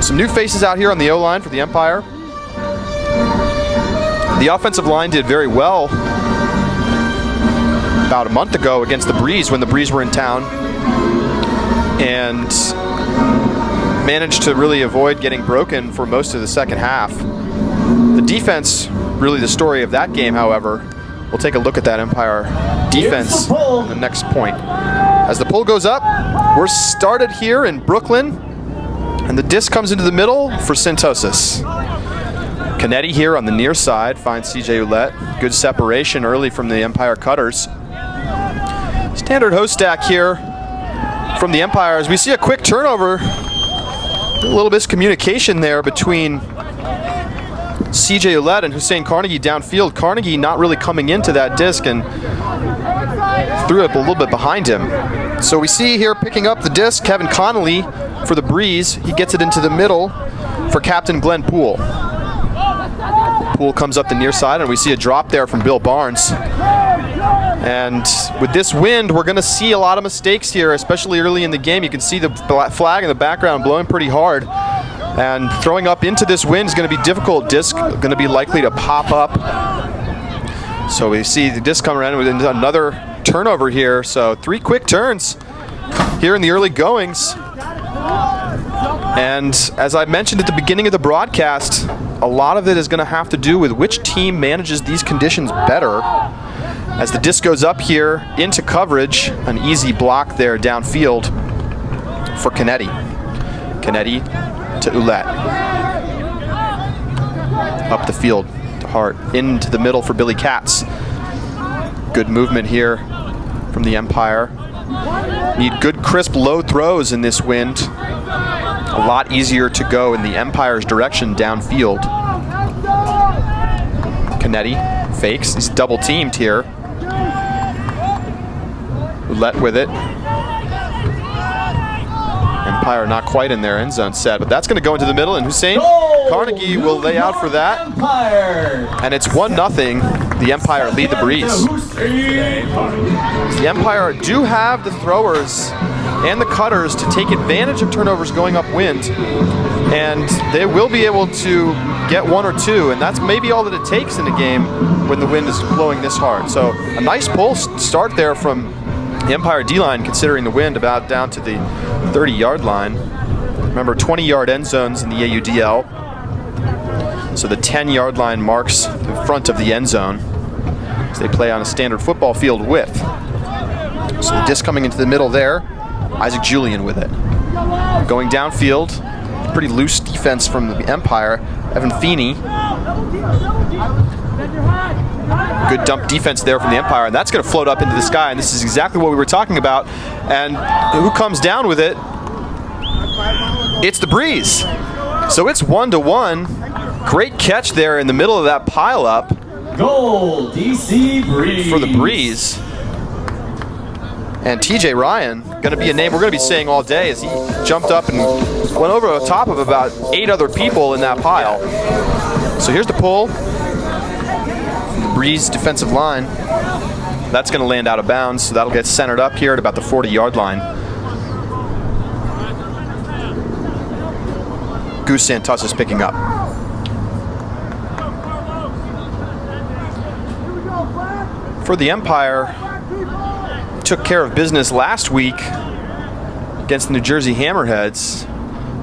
Some new faces out here on the O-line for the Empire. The offensive line did very well about a month ago against the Breeze when the Breeze were in town, and managed to really avoid getting broken for most of the second half. The defense, really the story of that game, however. We'll take a look at that Empire defense in the next point. As the pull goes up, we're started here in Brooklyn, and the disc comes into the middle for Syntosis. Canetti here on the near side finds CJ Ouellette. Good separation early from the Empire cutters. Standard host stack here from the Empire as we see a quick turnover. A little miscommunication there between CJ Ouellette and Hussein Carnegie downfield. Carnegie not really coming into that disc and threw it a little bit behind him. So we see here picking up the disc, Kevin Connolly for the Breeze. He gets it into the middle for Captain Glenn Poole. Poole comes up the near side, and we see a drop there from Bill Barnes. And with this wind, we're going to see a lot of mistakes here, especially early in the game. You can see the flag in the background blowing pretty hard. And throwing up into this wind is going to be difficult. Disc going to be likely to pop up. So we see the disc come around with another turnover here. So 3 quick turns here in the early goings. And as I mentioned at the beginning of the broadcast, a lot of it is going to have to do with which team manages these conditions better. As the disc goes up here into coverage, an easy block there downfield for Canetti. Canetti to Ouellette. Up the field to Hart. Into the middle for Billy Katz. Good movement here from the Empire. Need good, crisp, low throws in this wind. A lot easier to go in the Empire's direction downfield. Canetti fakes. He's double teamed here. Ouellette with it. Empire not quite in their end zone set, but that's going to go into the middle, and Hussein Carnegie will lay out for that. And it's 1-0. The Empire lead the Breeze. The Empire do have the throwers and the cutters to take advantage of turnovers going upwind, and they will be able to get 1 or 2, and that's maybe all that it takes in a game when the wind is blowing this hard. So a nice pull start there from the Empire D-line, considering the wind, about down to the 30-yard line. Remember, 20-yard end zones in the AUDL. So the 10-yard line marks the front of the end zone as they play on a standard football field width. So the disc coming into the middle there. Isaac Julian with it. Going downfield, pretty loose defense from the Empire. Evan Feeney. Good dump defense there from the Empire, and that's going to float up into the sky, and this is exactly what we were talking about. And who comes down with it? It's the Breeze. So it's 1-1. Great catch there in the middle of that pileup. Goal, DC Breeze. For the Breeze. And TJ Ryan, going to be a name we're going to be saying all day, as he jumped up and went over the top of about 8 other people in that pile. So here's the pull from the Breeze defensive line. That's going to land out of bounds, so that'll get centered up here at about the 40-yard line. Goose Santos is picking up. For the Empire, took care of business last week against the New Jersey Hammerheads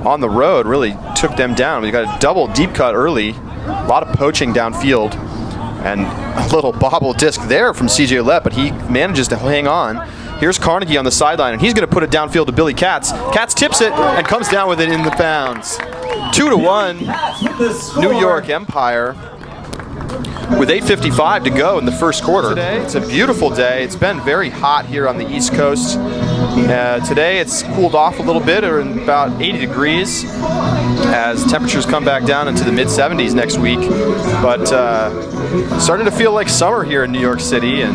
on the road. Really took them down. We got a double deep cut early, a lot of poaching downfield, and a little bobble disc there from CJ Ouellette, but he manages to hang on. Here's Carnegie on the sideline, and he's going to put it downfield to Billy Katz. Katz tips it and comes down with it in the bounds. 2-1, New York Empire, with 8:55 to go in the first quarter. Today, it's a beautiful day. It's been very hot here on the East Coast. Today, it's cooled off a little bit, or about 80 degrees, as temperatures come back down into the mid-70s next week. But starting to feel like summer here in New York City, and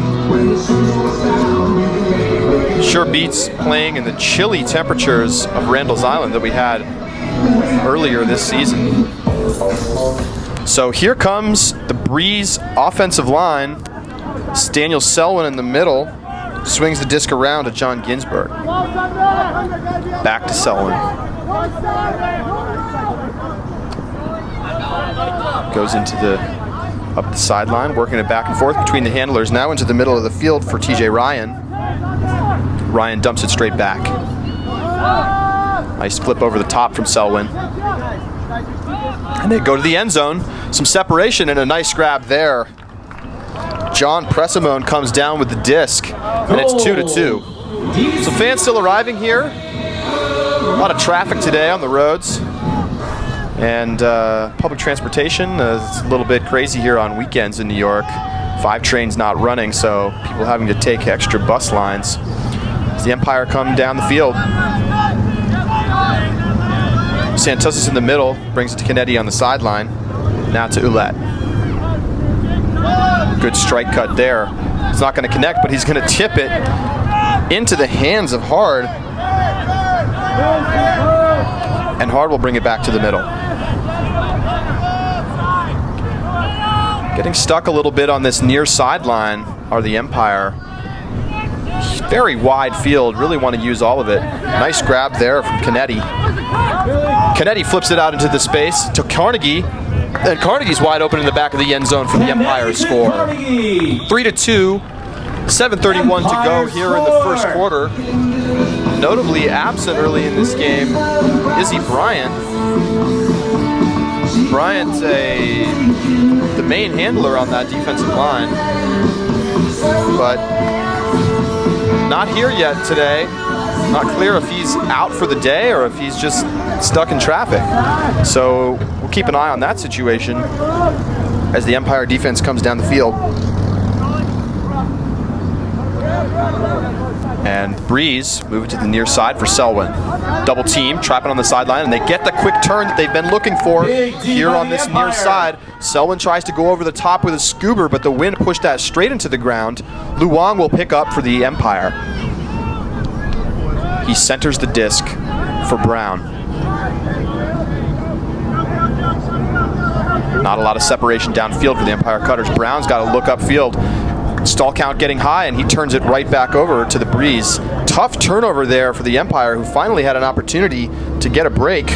sure beats playing in the chilly temperatures of Randall's Island that we had earlier this season. So here comes the Breeze offensive line. Daniel Selwyn in the middle. Swings the disc around to John Ginsberg. Back to Selwyn. Goes into up the sideline, working it back and forth between the handlers. Now into the middle of the field for TJ Ryan. Ryan dumps it straight back. Nice flip over the top from Selwyn. And they go to the end zone. Some separation and a nice grab there. John Pressimone comes down with the disc, and it's 2-2. Some fans still arriving here. A lot of traffic today on the roads. And public transportation is a little bit crazy here on weekends in New York. 5 trains not running, so people having to take extra bus lines. As the Empire come down the field. Santos in the middle, brings it to Kennedy on the sideline. Now to Ouellette. Good strike cut there. It's not going to connect, but he's going to tip it into the hands of Hard. And Hard will bring it back to the middle. Getting stuck a little bit on this near sideline are the Empire. Very wide field, really want to use all of it. Nice grab there from Kennedy. Kennedy flips it out into the space to Carnegie, and Carnegie's wide open in the back of the end zone for the Empire score. 3-2, 7:31 to go here in the first quarter. Notably absent early in this game, Izzy Bryant. Bryant's the main handler on that defensive line, but not here yet today. Not clear if he's out for the day or if he's just stuck in traffic. So we'll keep an eye on that situation as the Empire defense comes down the field. And Breeze moving to the near side for Selwyn. Double team, trapping on the sideline, and they get the quick turn that they've been looking for here on this near side. Selwyn tries to go over the top with a scuba, but the wind pushed that straight into the ground. Luong will pick up for the Empire. He centers the disc for Brown. Not a lot of separation downfield for the Empire Cutters. Brown's got to look upfield. Stall count getting high, and he turns it right back over to the Breeze. Tough turnover there for the Empire, who finally had an opportunity to get a break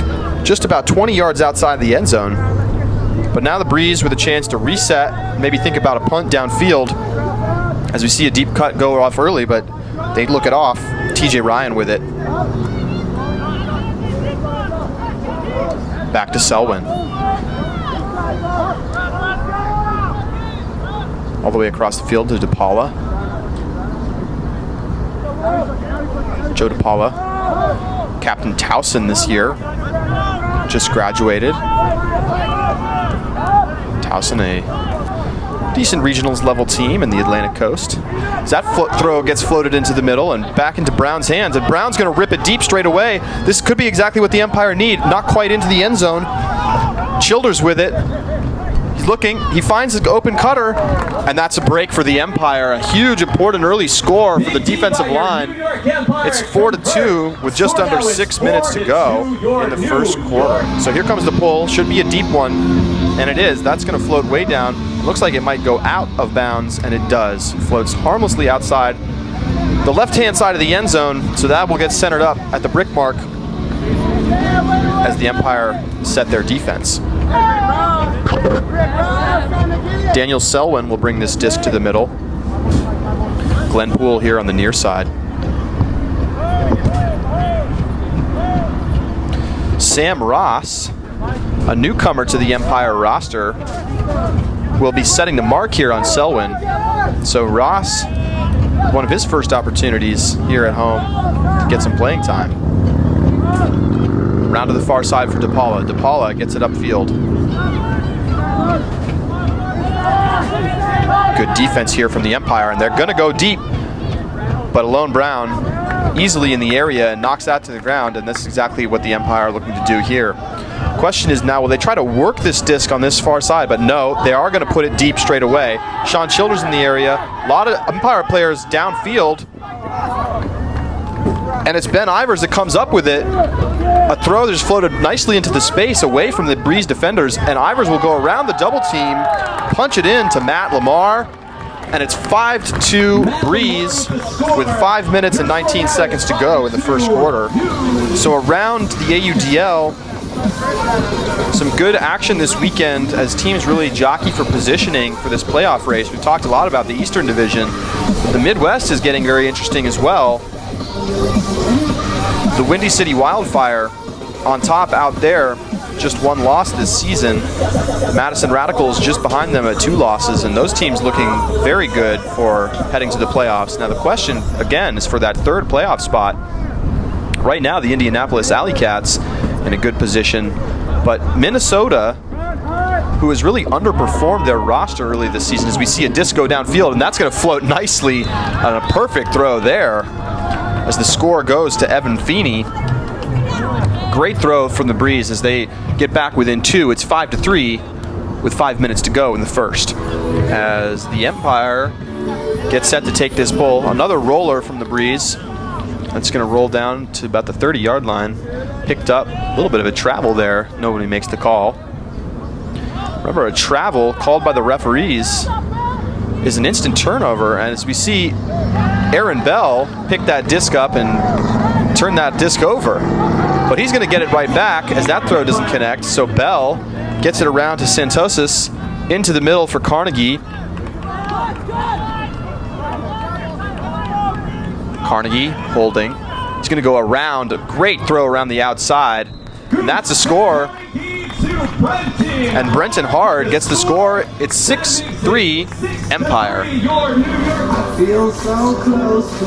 just about 20 yards outside the end zone. But now the Breeze with a chance to reset, maybe think about a punt downfield, as we see a deep cut go off early, but they look it off. TJ Ryan with it. Back to Selwyn. All the way across the field to DePaula. Joe DePaula, Captain Towson this year, just graduated. Towson, a decent regionals level team in the Atlantic Coast. As that throw gets floated into the middle and back into Brown's hands, and Brown's going to rip it deep straight away. This could be exactly what the Empire need. Not quite into the end zone. Childers with it. He's looking, he finds an open cutter, and that's a break for the Empire. A huge, important early score for the defensive line. It's 4-2 with just under 6 minutes to go in the first quarter. So here comes the pull, should be a deep one, and it is. That's going to float way down. Looks like it might go out of bounds, and it does. Floats harmlessly outside the left-hand side of the end zone, so that will get centered up at the brick mark as the Empire set their defense. Daniel Selwyn will bring this disc to the middle. Glenn Poole here on the near side. Sam Ross, a newcomer to the Empire roster, will be setting the mark here on Selwyn. So Ross, one of his first opportunities here at home to get some playing time. Round to the far side for DePaula. DePaula gets it upfield. Good defense here from the Empire, and they're going to go deep. But Alone Brown easily in the area and knocks that to the ground, and that's exactly what the Empire are looking to do here. Question is now, will they try to work this disc on this far side? But no, they are going to put it deep straight away. Sean Childers in the area. A lot of Empire players downfield. And it's Ben Ivers that comes up with it. A throw that just floated nicely into the space away from the Breeze defenders, and Ivers will go around the double team, punch it in to Matt Lamar, and it's 5-2 Breeze with 5 minutes and 19 seconds to go in the first quarter. So around the AUDL some good action this weekend as teams really jockey for positioning for this playoff race. We've talked a lot about the Eastern Division. The Midwest is getting very interesting as well. The Windy City Wildfire on top out there, just one loss this season. Madison Radicals just behind them at 2 losses, and those teams looking very good for heading to the playoffs. Now the question, again, is for that 3rd playoff spot. Right now, the Indianapolis Alley Cats in a good position, but Minnesota, who has really underperformed their roster early this season, as we see a disc go downfield, and that's going to float nicely on a perfect throw there as the score goes to Evan Feeney. Great throw from the Breeze as they get back within 2. It's 5-3 with 5 minutes to go in the first. As the Empire gets set to take this pull, another roller from the Breeze. That's going to roll down to about the 30-yard line. Picked up a little bit of a travel there. Nobody makes the call. Remember, a travel called by the referees is an instant turnover, and as we see, Aaron Bell pick that disc up and turn that disc over. But he's going to get it right back as that throw doesn't connect. So Bell gets it around to Santosis into the middle for Carnegie. Carnegie holding. He's going to go around. A great throw around the outside. And that's a score. And Brenton Hard gets the score. It's 6-3 Empire.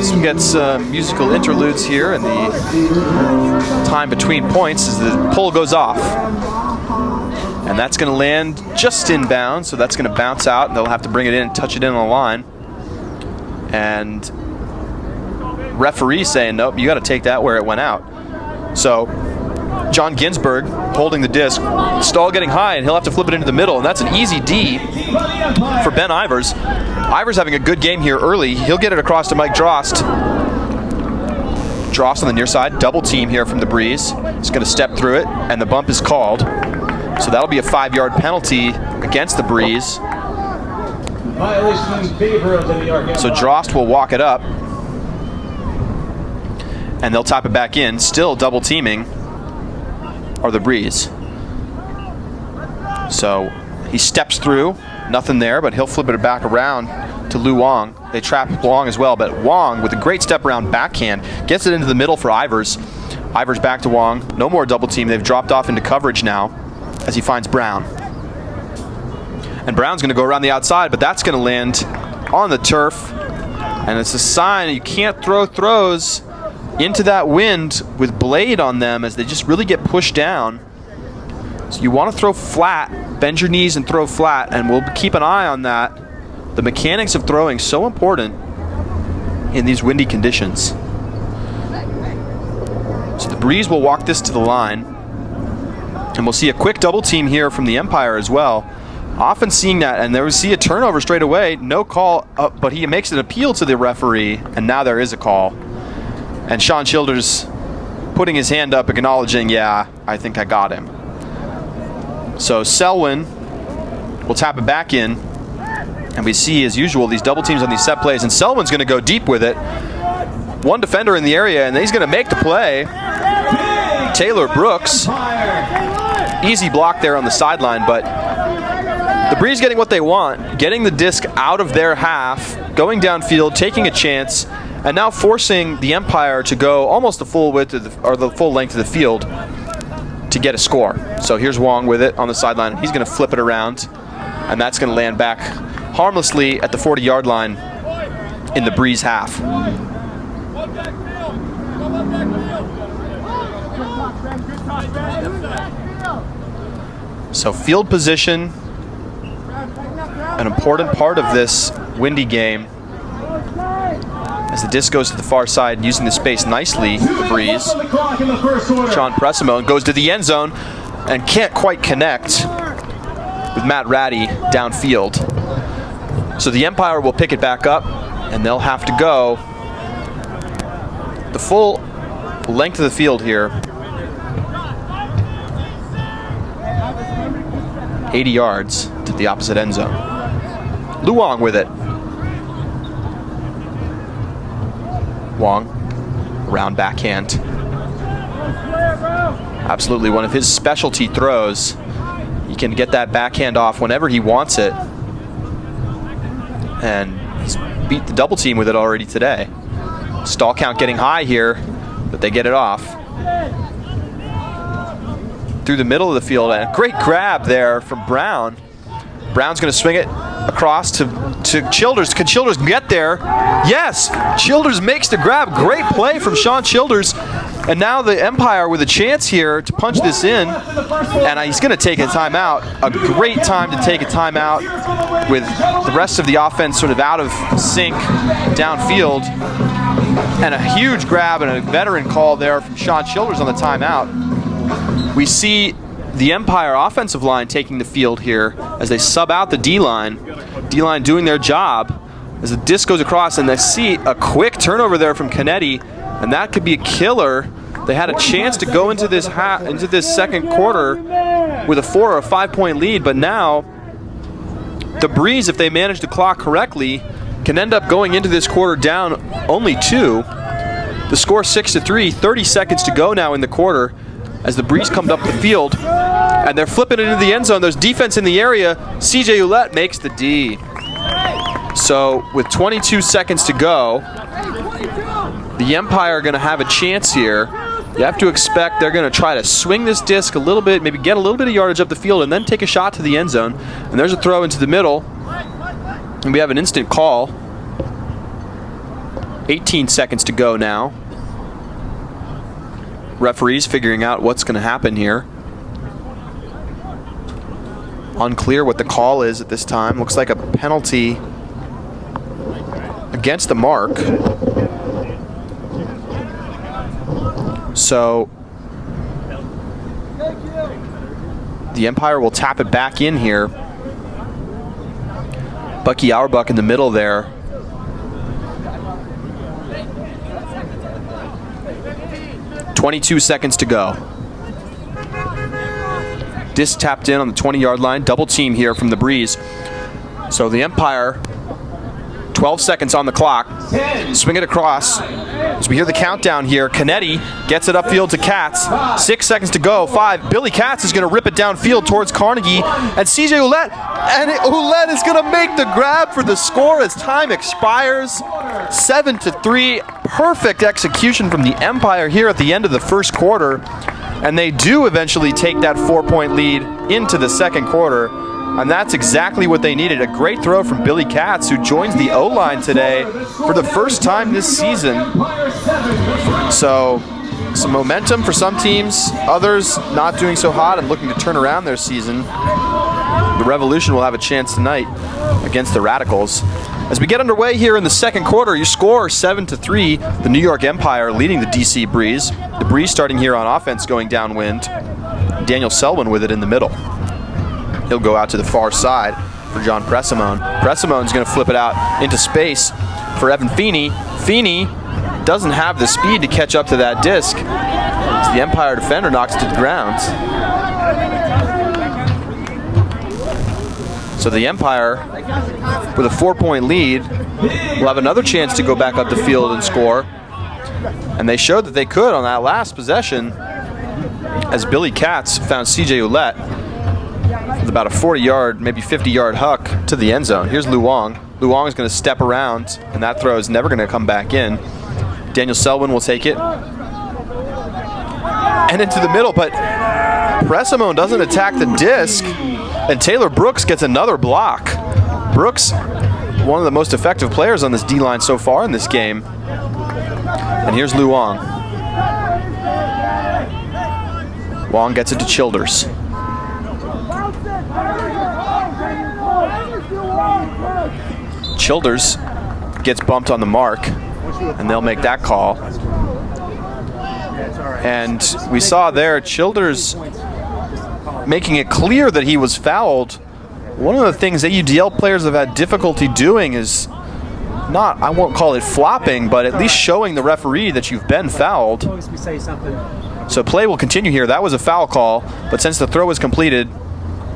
So we get some musical interludes here in the time between points as the pull goes off. And that's going to land just inbound, so that's going to bounce out, and they'll have to bring it in and touch it in on the line. And referee saying, nope, you got to take that where it went out. So John Ginsberg holding the disc, stall getting high, and he'll have to flip it into the middle, and that's an easy D for Ben Ivers. Ivers having a good game here early. He'll get it across to Mike Drost. Drost on the near side, double team here from the Breeze. He's going to step through it, and the bump is called. So that'll be a 5-yard penalty against the Breeze. Violation in favor of the New York Empire. So Drost will walk it up, and they'll tap it back in. Still double teaming are the Breeze. So he steps through, nothing there, but he'll flip it back around to Lou Wong. They trap Wong as well, but Wong with a great step around backhand gets it into the middle for Ivers. Ivers back to Wong. No more double team. They've dropped off into coverage now as he finds Brown. And Brown's going to go around the outside, but that's going to land on the turf. And it's a sign you can't throw throws into that wind with blade on them as they just really get pushed down. So you want to throw flat, bend your knees and throw flat, and we'll keep an eye on that. The mechanics of throwing so important in these windy conditions. So the Breeze will walk this to the line, and we'll see a quick double team here from the Empire as well. Often seeing that, and there we see a turnover straight away, no call, but he makes an appeal to the referee, and now there is a call. And Sean Childers putting his hand up, acknowledging, yeah, I think I got him. So Selwyn will tap it back in, and we see, as usual, these double teams on these set plays, and Selwyn's going to go deep with it. One defender in the area, and he's going to make the play. Taylor Brooks. Easy block there on the sideline, but the Breeze getting what they want, getting the disc out of their half, going downfield, taking a chance, and now forcing the Empire to go almost the full width of the full length of the field to get a score. So here's Wong with it on the sideline. He's going to flip it around, and that's going to land back harmlessly at the 40-yard line in the Breeze half. So field position, an important part of this windy game. As the disc goes to the far side, using the space nicely, the Breeze. Sean Pressimone goes to the end zone and can't quite connect with Matt Ratty downfield. So the Empire will pick it back up, and they'll have to go the full length of the field here. 80 yards to the opposite end zone. Luong with it. Wong, around backhand. Absolutely one of his specialty throws. can get that backhand off whenever he wants it. And he's beat the double team with it already today. Stall count getting high here, but they get it off. Through the middle of the field, and a great grab there from Brown. Brown's going to swing it across to Childers. Can Childers get there? Yes! Childers makes the grab. Great play from Sean Childers. And now the Empire with a chance here to punch this in. And he's going to take a timeout. A great time to take a timeout with the rest of the offense sort of out of sync downfield. And a huge grab and a veteran call there from Sean Childers on the timeout. We see the Empire offensive line taking the field here as they sub out the D-line. D-line doing their job as the disc goes across, and they see a quick turnover there from Canetti, and that could be a killer. They had a chance to go into this second quarter with a 4 or a 5 point lead, but now the Breeze, if they manage to clock correctly, can end up going into this quarter down only 2. The score 6-3, 30 seconds to go now in the quarter as the Breeze comes up the field, and they're flipping it into the end zone. There's defense in the area. CJ Ouellette makes the D. So with 22 seconds to go, the Empire are going to have a chance here. You have to expect they're going to try to swing this disc a little bit, maybe get a little bit of yardage up the field, and then take a shot to the end zone. And there's a throw into the middle, and we have an instant call. 18 seconds to go now. Referees figuring out what's going to happen here. Unclear what the call is at this time. Looks like a penalty against the mark. So the Empire will tap it back in here. Bucky Auerbach in the middle there. .22 seconds to go. Disc tapped in on the 20-yard line. Double team here from the Breeze. So the Empire, 12 seconds on the clock. Swing it across. As we hear the countdown here, Canetti gets it upfield to Katz. 6 seconds to go. 5. Billy Katz is going to rip it downfield towards Carnegie. And CJ Ouellette. And Ouellette is going to make the grab for the score as time expires. 7-3. Perfect execution from the Empire here at the end of the first quarter. And they do eventually take that 4-point lead into the second quarter. And that's exactly what they needed. A great throw from Billy Katz, who joins the O-line today for the first time this season. So some momentum for some teams, others not doing so hot and looking to turn around their season. The Revolution will have a chance tonight against the Radicals. As we get underway here in the second quarter, your score 7-3, the New York Empire leading the DC Breeze. The Breeze starting here on offense, going downwind. Daniel Selwyn with it in the middle. He'll go out to the far side for John Pressimone. Pressimone's going to flip it out into space for Evan Feeney. Feeney doesn't have the speed to catch up to that disc as the Empire defender knocks it to the ground. So the Empire, with a 4-point lead, will have another chance to go back up the field and score. And they showed that they could on that last possession as Billy Katz found CJ Ouellette with about a 40-yard, maybe 50-yard huck to the end zone. Here's Luong. Luong is going to step around, and that throw is never going to come back in. Daniel Selwyn will take it. And into the middle, but Pressimone doesn't attack the disc, and Taylor Brooks gets another block. Brooks, one of the most effective players on this D-line so far in this game. And here's Luong. Wong gets it to Childers. Childers gets bumped on the mark, and they'll make that call. And we saw there Childers making it clear that he was fouled. One of the things AUDL players have had difficulty doing is not, I won't call it flopping, but at least showing the referee that you've been fouled. So play will continue here. That was a foul call, but since the throw was completed,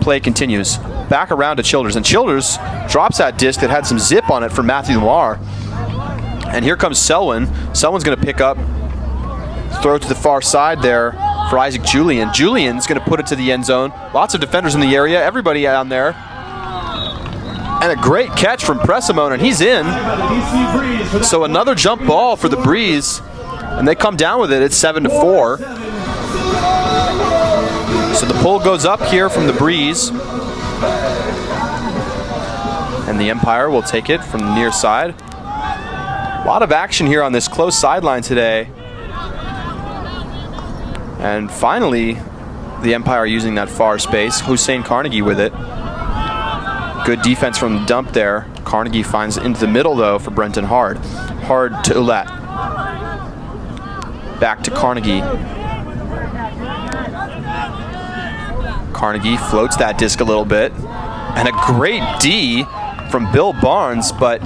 play continues. Back around to Childers, and Childers drops that disc that had some zip on it for Matthew Lamar. And here comes Selwyn. Selwyn's going to pick up, throw to the far side there for Isaac Julian. Julian's going to put it to the end zone. Lots of defenders in the area, everybody down there. And a great catch from Pressimone, and he's in. So another jump ball for the Breeze, and they come down with it. It's 7-4. So the pull goes up here from the Breeze. And the Empire will take it from the near side. A lot of action here on this close sideline today. And finally, the Empire using that far space. Hussein Carnegie with it. Good defense from the dump there. Carnegie finds it into the middle, though, for Brenton Hard. Hard to Ouellette. Back to Carnegie. Carnegie floats that disc a little bit. And a great D from Bill Barnes, but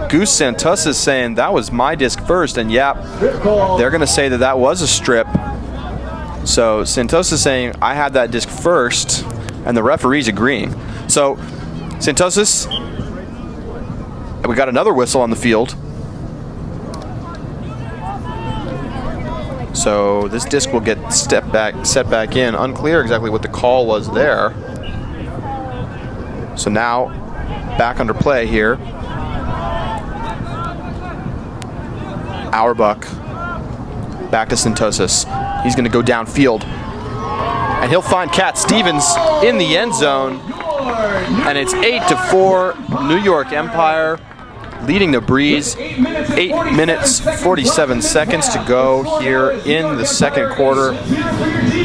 Goose Santos is saying that was my disc first, and yeah, they're going to say that that was a strip. So Santos is saying I had that disc first, and the referee's agreeing. So Santos, we got another whistle on the field. So this disc will get set back in. Unclear exactly what the call was there. So now back under play here. Auerbach back to Santosis. He's going to go downfield, and he'll find Cat Stevens in the end zone, and it's 8-4 New York Empire leading the Breeze. 8 minutes 47 seconds to go here in the second quarter.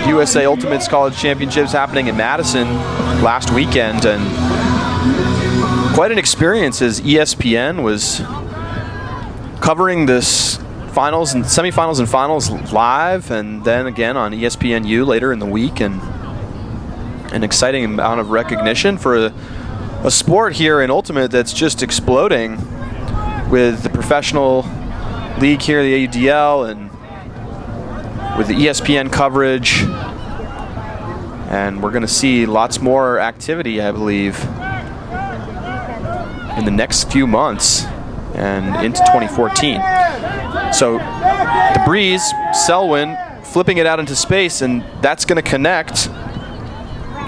USA Ultimates College Championships happening in Madison last weekend, and quite an experience as ESPN was covering this finals and semifinals and finals live, and then again on ESPNU later in the week, and an exciting amount of recognition for a sport here in Ultimate that's just exploding with the professional league here, the AUDL, and with the ESPN coverage. And we're going to see lots more activity, I believe, in the next few months and into 2014. So the Breeze, Selwyn flipping it out into space, and that's going to connect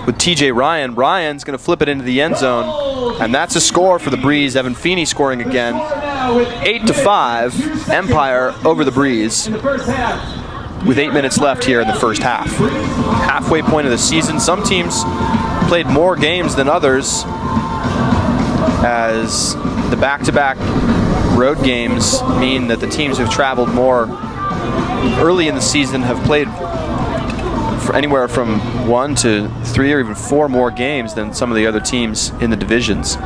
with TJ Ryan. Ryan's going to flip it into the end zone, and that's a score for the Breeze. Evan Feeney scoring again. 8-5, Empire over the Breeze with 8 minutes left here in the first half. Halfway point of the season. Some teams played more games than others, as the back-to-back road games mean that the teams who've traveled more early in the season have played for anywhere from 1 to 3 or even 4 more games than some of the other teams in the divisions.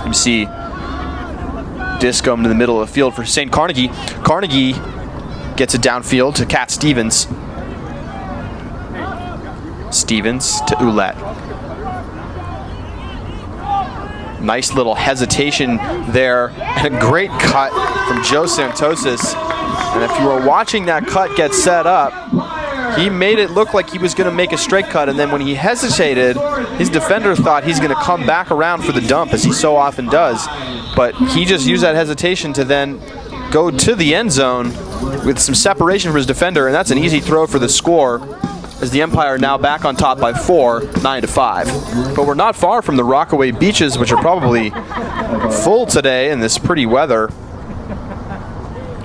You see disc going to the middle of the field for St. Carnegie. Carnegie gets it downfield to Cat Stevens. Stevens to Ouellette. Nice little hesitation there, and a great cut from Joe Santosis. And if you were watching that cut get set up, he made it look like he was going to make a straight cut, and then when he hesitated, his defender thought he's going to come back around for the dump, as he so often does. But he just used that hesitation to then go to the end zone with some separation for his defender, and that's an easy throw for the score, as the Empire now back on top by 4, 9-5. But we're not far from the Rockaway Beaches, which are probably full today in this pretty weather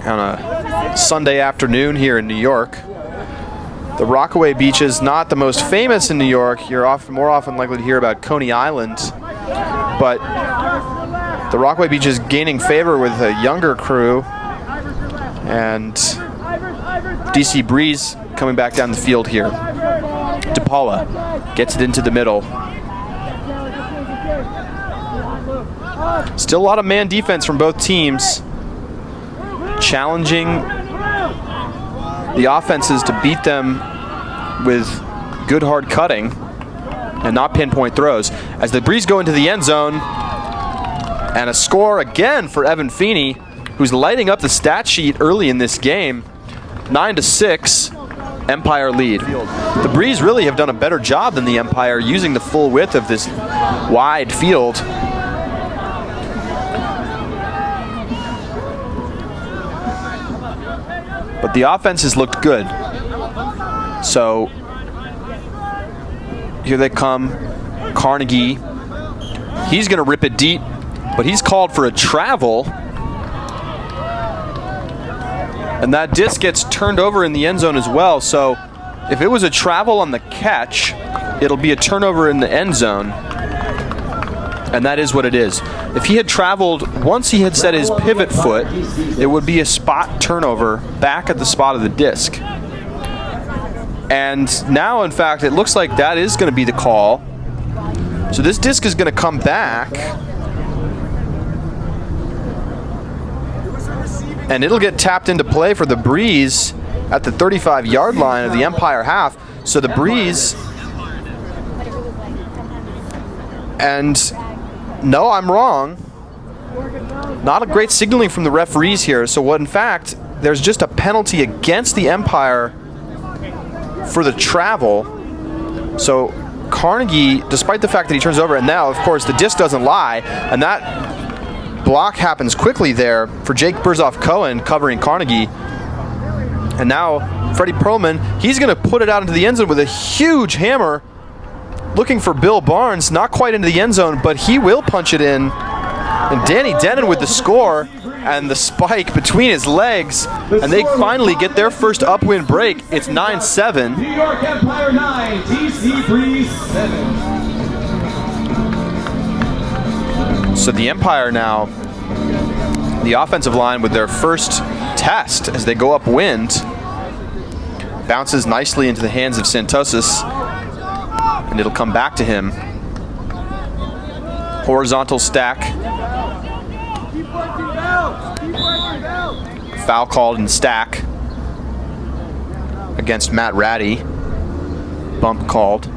on a Sunday afternoon here in New York. The Rockaway Beaches, not the most famous in New York. You're more often likely to hear about Coney Island, but the Rockaway Beaches gaining favor with a younger crew, and DC Breeze coming back down the field here. DePaula gets it into the middle. Still a lot of man defense from both teams, challenging the offenses to beat them with good hard cutting and not pinpoint throws. As the Breeze go into the end zone, and a score again for Evan Feeney, who's lighting up the stat sheet early in this game. 9-6, Empire lead. The Breeze really have done a better job than the Empire using the full width of this wide field. but the offense has looked good. So here they come. Carnegie. He's going to rip it deep, but he's called for a travel. And that disc gets turned over in the end zone as well. So if it was a travel on the catch, it'll be a turnover in the end zone. And that is what it is. If he had traveled, once he had set his pivot foot, it would be a spot turnover back at the spot of the disc. And now, in fact, it looks like that is going to be the call. So this disc is going to come back. And it'll get tapped into play for the Breeze at the 35-yard line of the Empire half. So the Breeze, and no, I'm wrong. Not a great signaling from the referees here. So what, in fact, there's just a penalty against the Empire for the travel. So Carnegie, despite the fact that he turns over, and now, of course, the disc doesn't lie, and that block happens quickly there for Jake Burzoff-Cohen covering Carnegie. And now Freddie Perlman, he's going to put it out into the end zone with a huge hammer, looking for Bill Barnes, not quite into the end zone, but he will punch it in. And Danny Denon with the score and the spike between his legs, and they finally get their first upwind break. It's 9-7. New York Empire 9, DC Breeze 7. So the Empire now, the offensive line with their first test as they go upwind, bounces nicely into the hands of Santosis, and it'll come back to him. Horizontal stack. Foul called in stack against Matt Ratty. Bump called.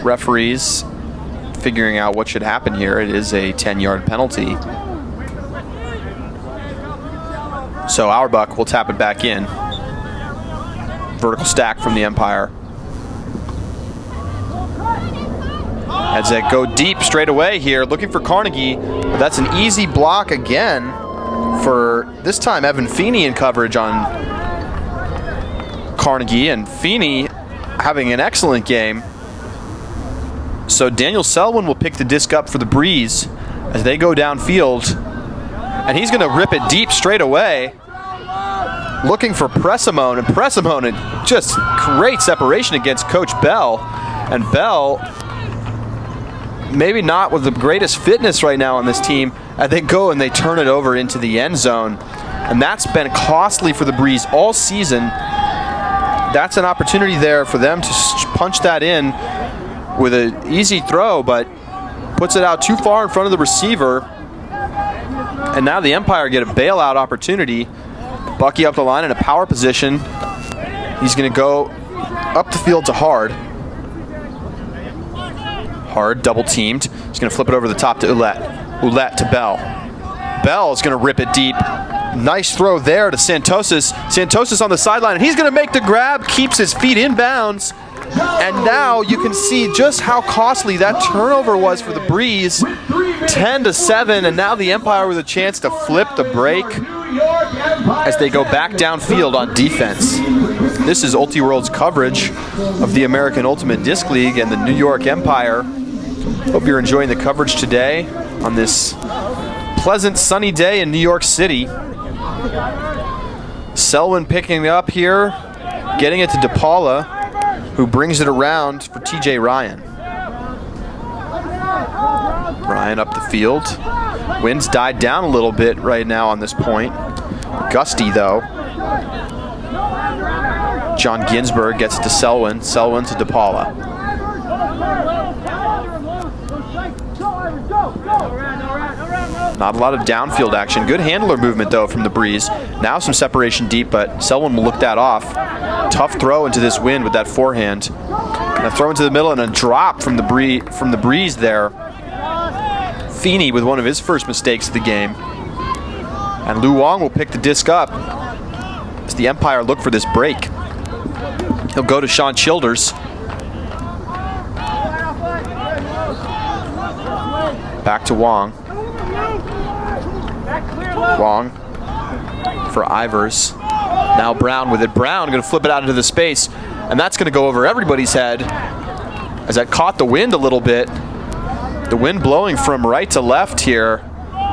Referees figuring out what should happen here. It is a 10-yard penalty. So Auerbach will tap it back in. Vertical stack from the Empire. As they go deep straight away here, looking for Carnegie. But that's an easy block again for, this time, Evan Feeney in coverage on Carnegie. And Feeney having an excellent game. So Daniel Selwyn will pick the disc up for the Breeze as they go downfield. And he's going to rip it deep straight away, looking for Pressimone. And Pressimone, just great separation against Coach Bell. And Bell, maybe not with the greatest fitness right now on this team, and they go and they turn it over into the end zone. And that's been costly for the Breeze all season. That's an opportunity there for them to punch that in with an easy throw, but puts it out too far in front of the receiver. And now the Empire get a bailout opportunity. Bucky up the line in a power position. He's going to go up the field to Hard. Hard, double teamed. He's going to flip it over the top to Ouellette. Ouellette to Bell. Bell is going to rip it deep. Nice throw there to Santosis. Santosis on the sideline, and he's going to make the grab, keeps his feet in bounds. And now you can see just how costly that turnover was for the Breeze. 10-7, and now the Empire with a chance to flip the break as they go back downfield on defense. This is Ultiworld's coverage of the American Ultimate Disc League and the New York Empire. Hope you're enjoying the coverage today on this pleasant sunny day in New York City. Selwyn picking it up here, getting it to DePaula, who brings it around for TJ Ryan. Ryan up the field. Winds died down a little bit right now on this point. Gusty though. John Ginsberg gets it to Selwyn. Selwyn to DePaula. Not a lot of downfield action. Good handler movement though from the Breeze. Now some separation deep, but Selwyn will look that off. Tough throw into this wind with that forehand. And a throw into the middle and a drop from the Breeze there. Feeney with one of his first mistakes of the game. And Lu Wong will pick the disc up as the Empire look for this break. He'll go to Sean Childers. Back to Wong. Wong for Ivers. Now Brown with it. Brown going to flip it out into the space, and that's going to go over everybody's head as that caught the wind a little bit. The wind blowing from right to left here,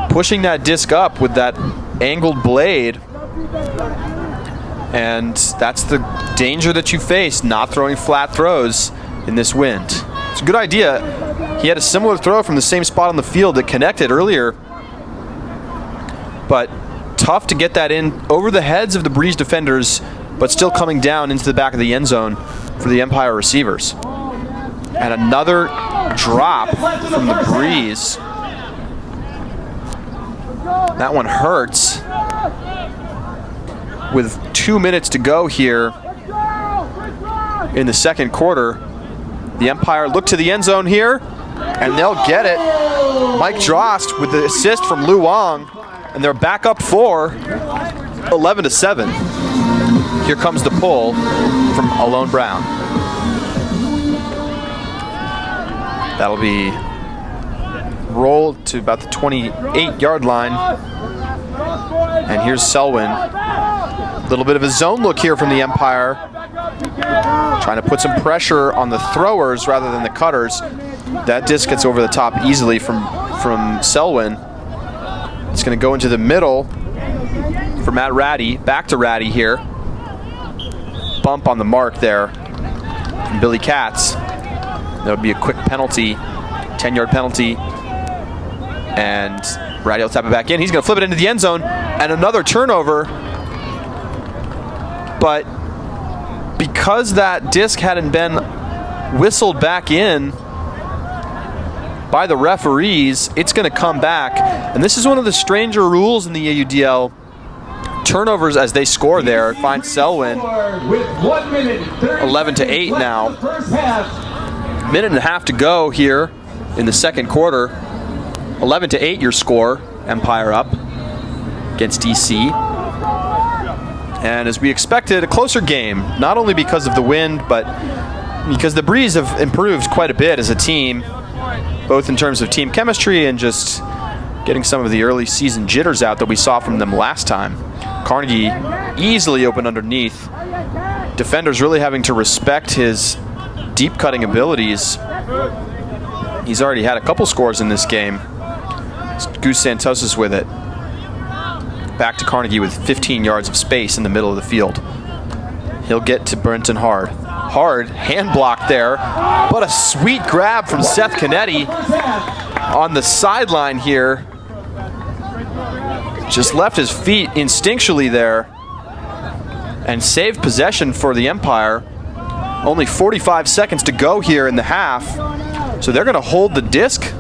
pushing that disc up with that angled blade. And that's the danger that you face, not throwing flat throws in this wind. It's a good idea. He had a similar throw from the same spot on the field that connected earlier, but tough to get that in over the heads of the Breeze defenders, but still coming down into the back of the end zone for the Empire receivers. And another drop from the Breeze. That one hurts. With 2 minutes to go here in the second quarter, the Empire look to the end zone here, and they'll get it. Mike Drost with the assist from Lu Wong, and they're back up 4, 11-7. Here comes the pull from Alone Brown. That'll be rolled to about the 28-yard line. And here's Selwyn. A little bit of a zone look here from the Empire. Trying to put some pressure on the throwers rather than the cutters. That disc gets over the top easily from Selwyn. It's going to go into the middle for Matt Ratty. Back to Ratty here. Bump on the mark there from Billy Katz. That would be a quick penalty, 10-yard penalty. And Ratty will tap it back in. He's going to flip it into the end zone. And another turnover. But because that disc hadn't been whistled back in by the referees, it's going to come back. And this is one of the stranger rules in the AUDL. Turnovers as they score there. Find Selwyn. 11-8 now. Minute and a half to go here in the second quarter. 11-8 your score. Empire up against DC. And as we expected, a closer game, not only because of the wind, but because the Breeze have improved quite a bit as a team, both in terms of team chemistry and just getting some of the early season jitters out that we saw from them last time. Carnegie easily open underneath. Defenders really having to respect his deep cutting abilities. He's already had a couple scores in this game. Goose Santos with it. Back to Carnegie with 15 yards of space in the middle of the field. He'll get to Brenton Hard. Hard, hand block there, but a sweet grab from Seth Canetti on the sideline here. Just left his feet instinctually there and saved possession for the Empire. Only 45 seconds to go here in the half. So they're going to hold the disc,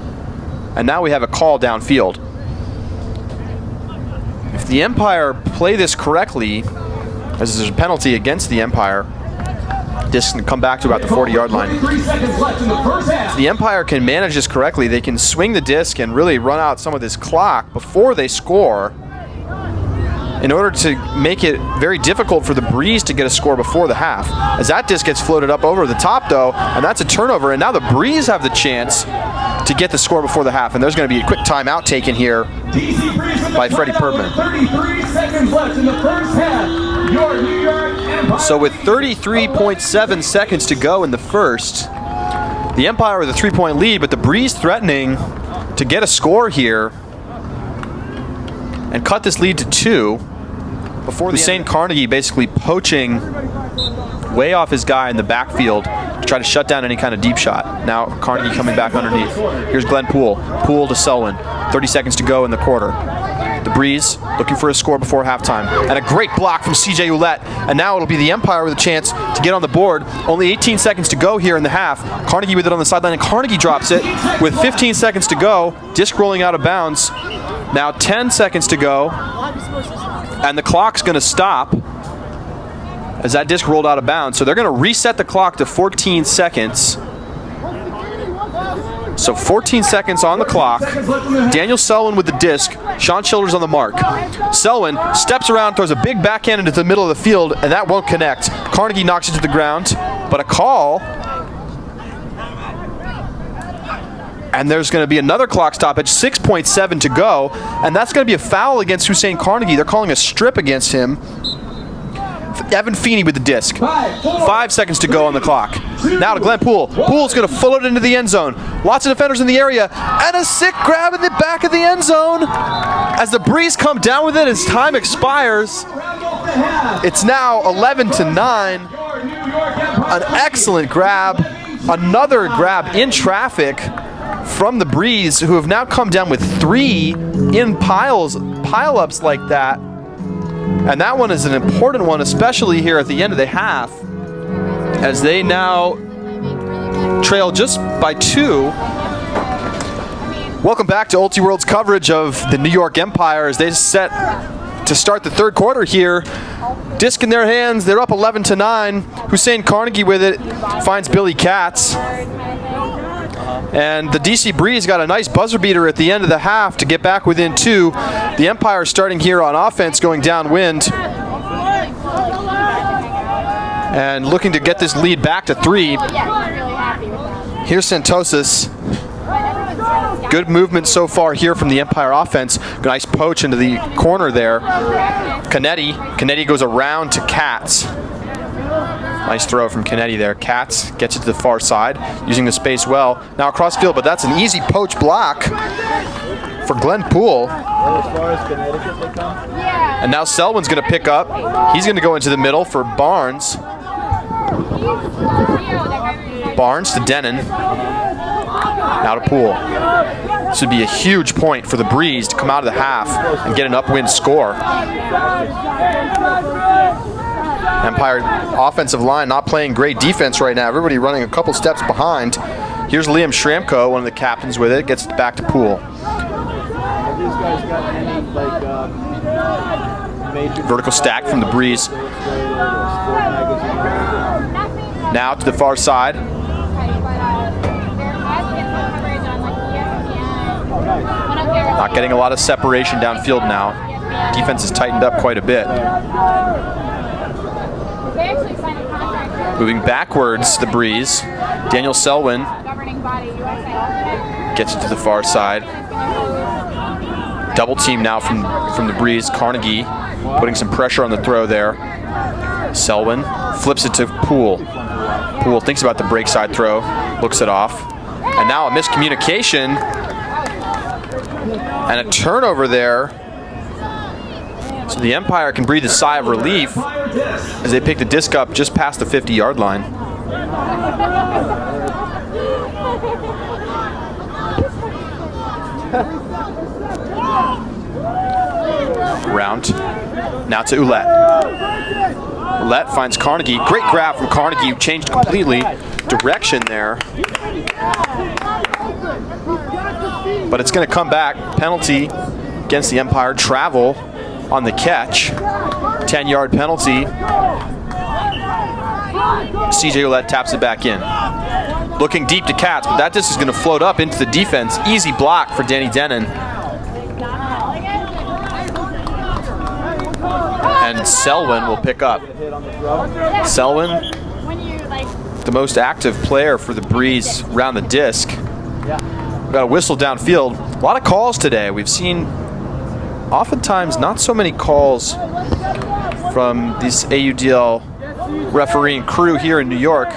and now we have a call downfield. If the Empire play this correctly, as there's a penalty against the Empire, this can come back to about the 40-yard line. If the Empire can manage this correctly, they can swing the disc and really run out some of this clock before they score in order to make it very difficult for the Breeze to get a score before the half. As that disc gets floated up over the top, though, and that's a turnover, and now the Breeze have the chance to get the score before the half, and there's going to be a quick timeout taken here by Freddie Purdman. 33 seconds left in the first half. Your New York Empire. So with 33.7 seconds to go in the first, the Empire with a 3-point lead, but the Breeze threatening to get a score here and cut this lead to 2 before Hussein Carnegie basically poaching way off his guy in the backfield to try to shut down any kind of deep shot. Now Carnegie coming back underneath. Here's Glenn Poole. Poole to Selwyn. 30 seconds to go in the quarter. The Breeze looking for a score before halftime. And a great block from CJ Ouellette. And now it'll be the Empire with a chance to get on the board. Only 18 seconds to go here in the half. Carnegie with it on the sideline, and Carnegie drops it with 15 seconds to go. Disc rolling out of bounds. Now 10 seconds to go. And the clock's going to stop as that disc rolled out of bounds. So they're going to reset the clock to 14 seconds. So 14 seconds on the clock. Daniel Selwyn with the disc. Sean Childers on the mark. Selwyn steps around, throws a big backhand into the middle of the field, and that won't connect. Carnegie knocks it to the ground, but a call And there's going to be another clock stoppage, 6.7 to go, and that's going to be a foul against Hussein Carnegie. They're calling a strip against him. Evan Feeney with the disc. 5 seconds to go on the clock. Now to Glenn Poole. Poole's going to full it into the end zone. Lots of defenders in the area, and a sick grab in the back of the end zone. As the Breeze come down with it as time expires, it's now 11-9. An excellent grab. Another grab in traffic from the Breeze, who have now come down with 3 in pile-ups like that. And that one is an important one, especially here at the end of the half, as they now trail just by 2. Welcome back to Ultiworld's coverage of the New York Empire as they set to start the third quarter here. Disc in their hands, they're up 11-9. Hussein Carnegie with it, finds Billy Katz. And the DC Breeze got a nice buzzer beater at the end of the half to get back within 2. The Empire starting here on offense, going downwind. And looking to get this lead back to 3. Here's Santosis. Good movement so far here from the Empire offense. Nice poach into the corner there. Canetti goes around to Katz. Nice throw from Canetti there. Katz gets it to the far side, using the space well. Now across field, but that's an easy poach block for Glenn Poole. And now Selwyn's going to pick up. He's going to go into the middle for Barnes. Barnes to Denon. Now to Poole. This would be a huge point for the Breeze to come out of the half and get an upwind score. Empire offensive line not playing great defense right now. Everybody running a couple steps behind. Here's Liam Shramko, one of the captains with it. Gets it back to Poole. Vertical stack from the Breeze. Now to the far side. Not getting a lot of separation downfield now. Defense has tightened up quite a bit. Moving backwards, the Breeze. Daniel Selwyn gets it to the far side. Double team now from the Breeze. Carnegie putting some pressure on the throw there. Selwyn flips it to Poole. Poole thinks about the break side throw, looks it off. And now a miscommunication and a turnover there. So the Empire can breathe a sigh of relief as they pick the disc up just past the 50-yard line. Round. Now to Ouellette. Ouellette finds Carnegie. Great grab from Carnegie. Changed completely direction there. But it's going to come back. Penalty against the Empire. Travel on the catch. 10-yard penalty. CJ Ouellette taps it back in. Looking deep to Katz, but that disc is going to float up into the defense. Easy block for Danny Denon. And Selwyn will pick up. Selwyn, the most active player for the Breeze around the disc. We've got a whistle downfield. A lot of calls today. We've seen oftentimes not so many calls from this AUDL refereeing crew here in New York.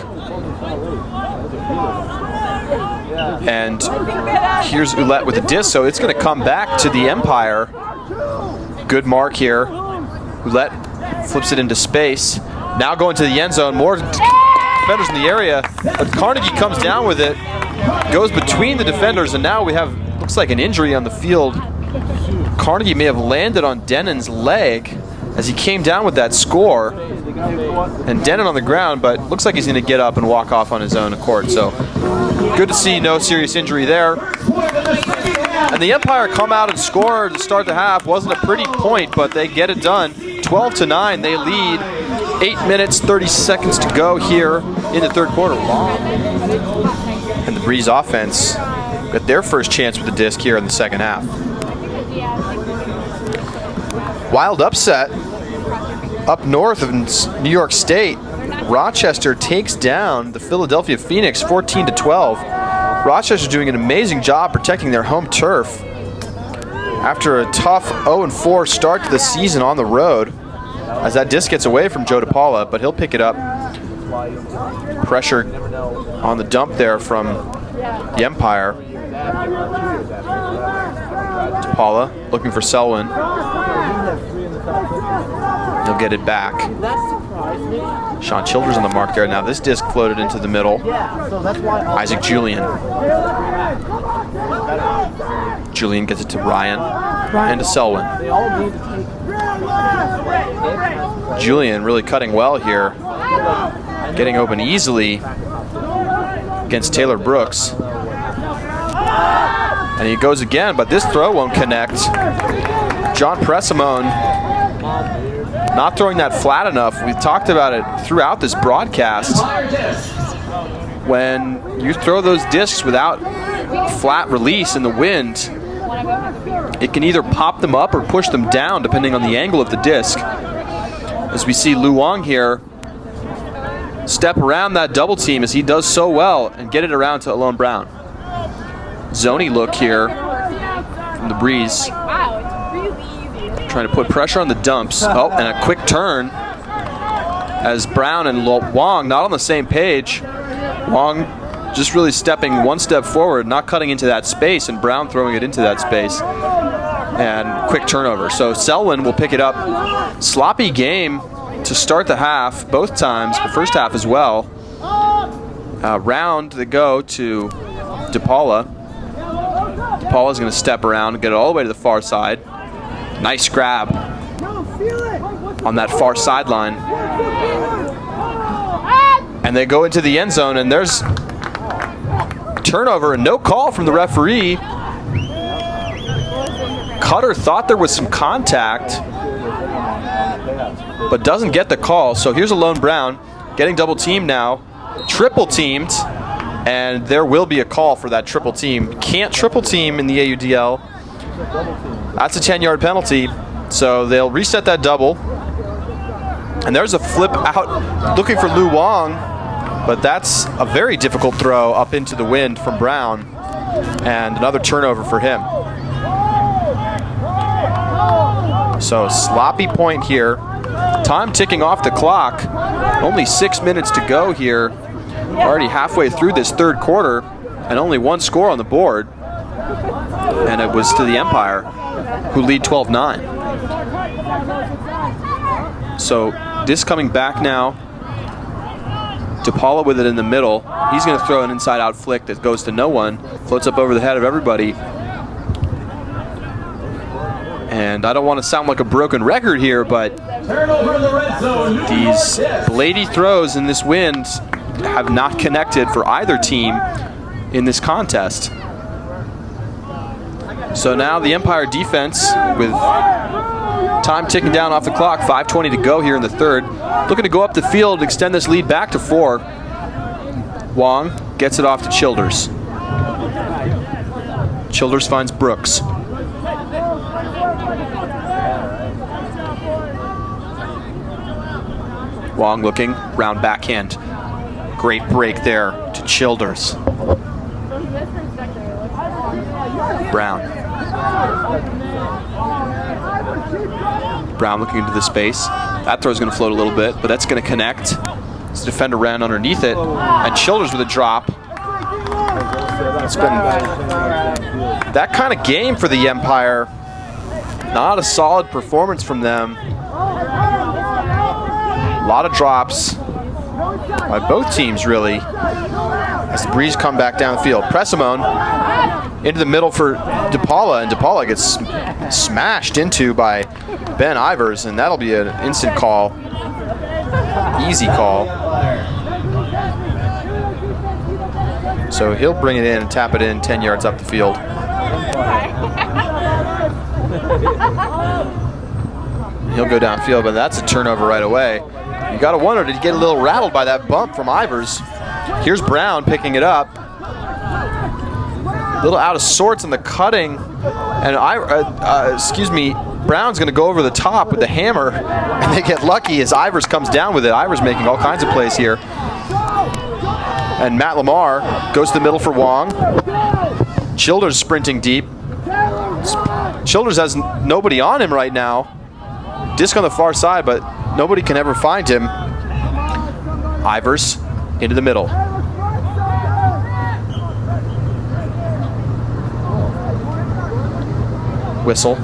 And here's Ouellette with the disc, so it's going to come back to the Empire. Good mark here. Ouellette flips it into space. Now going to the end zone. More defenders in the area, but Carnegie comes down with it, goes between the defenders, and now we have, looks like an injury on the field. Carnegie may have landed on Denon's leg as he came down with that score. And Denon on the ground, but looks like he's going to get up and walk off on his own accord. So good to see no serious injury there. And the Empire come out and score to start the half. Wasn't a pretty point, but they get it done. 12-9, they lead. 8 minutes, 30 seconds to go here in the third quarter. And the Breeze offense got their first chance with the disc here in the second half. Wild upset up north of New York State. Rochester takes down the Philadelphia Phoenix 14-12. Rochester's doing an amazing job protecting their home turf after a tough 0-4 start to the season on the road, as that disc gets away from Joe DePaula, but he'll pick it up. Pressure on the dump there from the Empire. DePaula looking for Selwyn. He'll get it back. Sean Childers on the mark there. Now this disc floated into the middle. Isaac Julian. Julian gets it to Ryan and to Selwyn. Julian really cutting well here. Getting open easily against Taylor Brooks. And he goes again, but this throw won't connect. John Pressimone not throwing that flat enough. We've talked about it throughout this broadcast. When you throw those discs without flat release in the wind, it can either pop them up or push them down depending on the angle of the disc. As we see Lu Wang here step around that double team as he does so well and get it around to Alon Brown. Zony look here from the Breeze. Trying to put pressure on the dumps. Oh, and a quick turn as Brown and Wong not on the same page. Wong just really stepping one step forward, not cutting into that space, and Brown throwing it into that space. And quick turnover. So Selwyn will pick it up. Sloppy game to start the half, both times, the first half as well. Round they go to DePaula. DePaula's going to step around and get it all the way to the far side. Nice grab on that far sideline. And they go into the end zone, and there's turnover and no call from the referee. Cutter thought there was some contact, but doesn't get the call. So here's Alon Brown getting double teamed now, triple teamed, and there will be a call for that triple team. Can't triple team in the AUDL. That's a 10-yard penalty, so they'll reset that double. And there's a flip out looking for Lu Wang, but that's a very difficult throw up into the wind from Brown, and another turnover for him. So sloppy point here. Time ticking off the clock. Only 6 minutes to go here. Already halfway through this third quarter, and only one score on the board. And it was to the Empire, who lead 12-9. So this coming back now. DePaula with it in the middle. He's going to throw an inside-out flick that goes to no one. Floats up over the head of everybody. And I don't want to sound like a broken record here, but these lady throws in this wind have not connected for either team in this contest. So now the Empire defense, with time ticking down off the clock, 5:20 to go here in the third, looking to go up the field and extend this lead back to 4. Wong gets it off to Childers. Childers finds Brooks. Wong looking, round backhand. Great break there to Childers. Brown. Brown looking into the space. That throw's going to float a little bit, but that's going to connect. This defender ran underneath it, and Childers with a drop. It's been that kind of game for the Empire. Not a solid performance from them. A lot of drops by both teams, really, as the Breeze come back downfield. Pressimone into the middle for DePaula, and DePaula gets smashed into by Ben Ivers, and that'll be an instant call. Easy call. So he'll bring it in and tap it in 10 yards up the field. He'll go downfield, but that's a turnover right away. You gotta wonder, did he get a little rattled by that bump from Ivers? Here's Brown picking it up. A little out of sorts in the cutting, and Brown's gonna go over the top with the hammer, and they get lucky as Ivers comes down with it. Ivers making all kinds of plays here. And Matt Lamar goes to the middle for Wong. Childers sprinting deep. Childers has nobody on him right now. Disc on the far side, but nobody can ever find him. Ivers into the middle. Whistle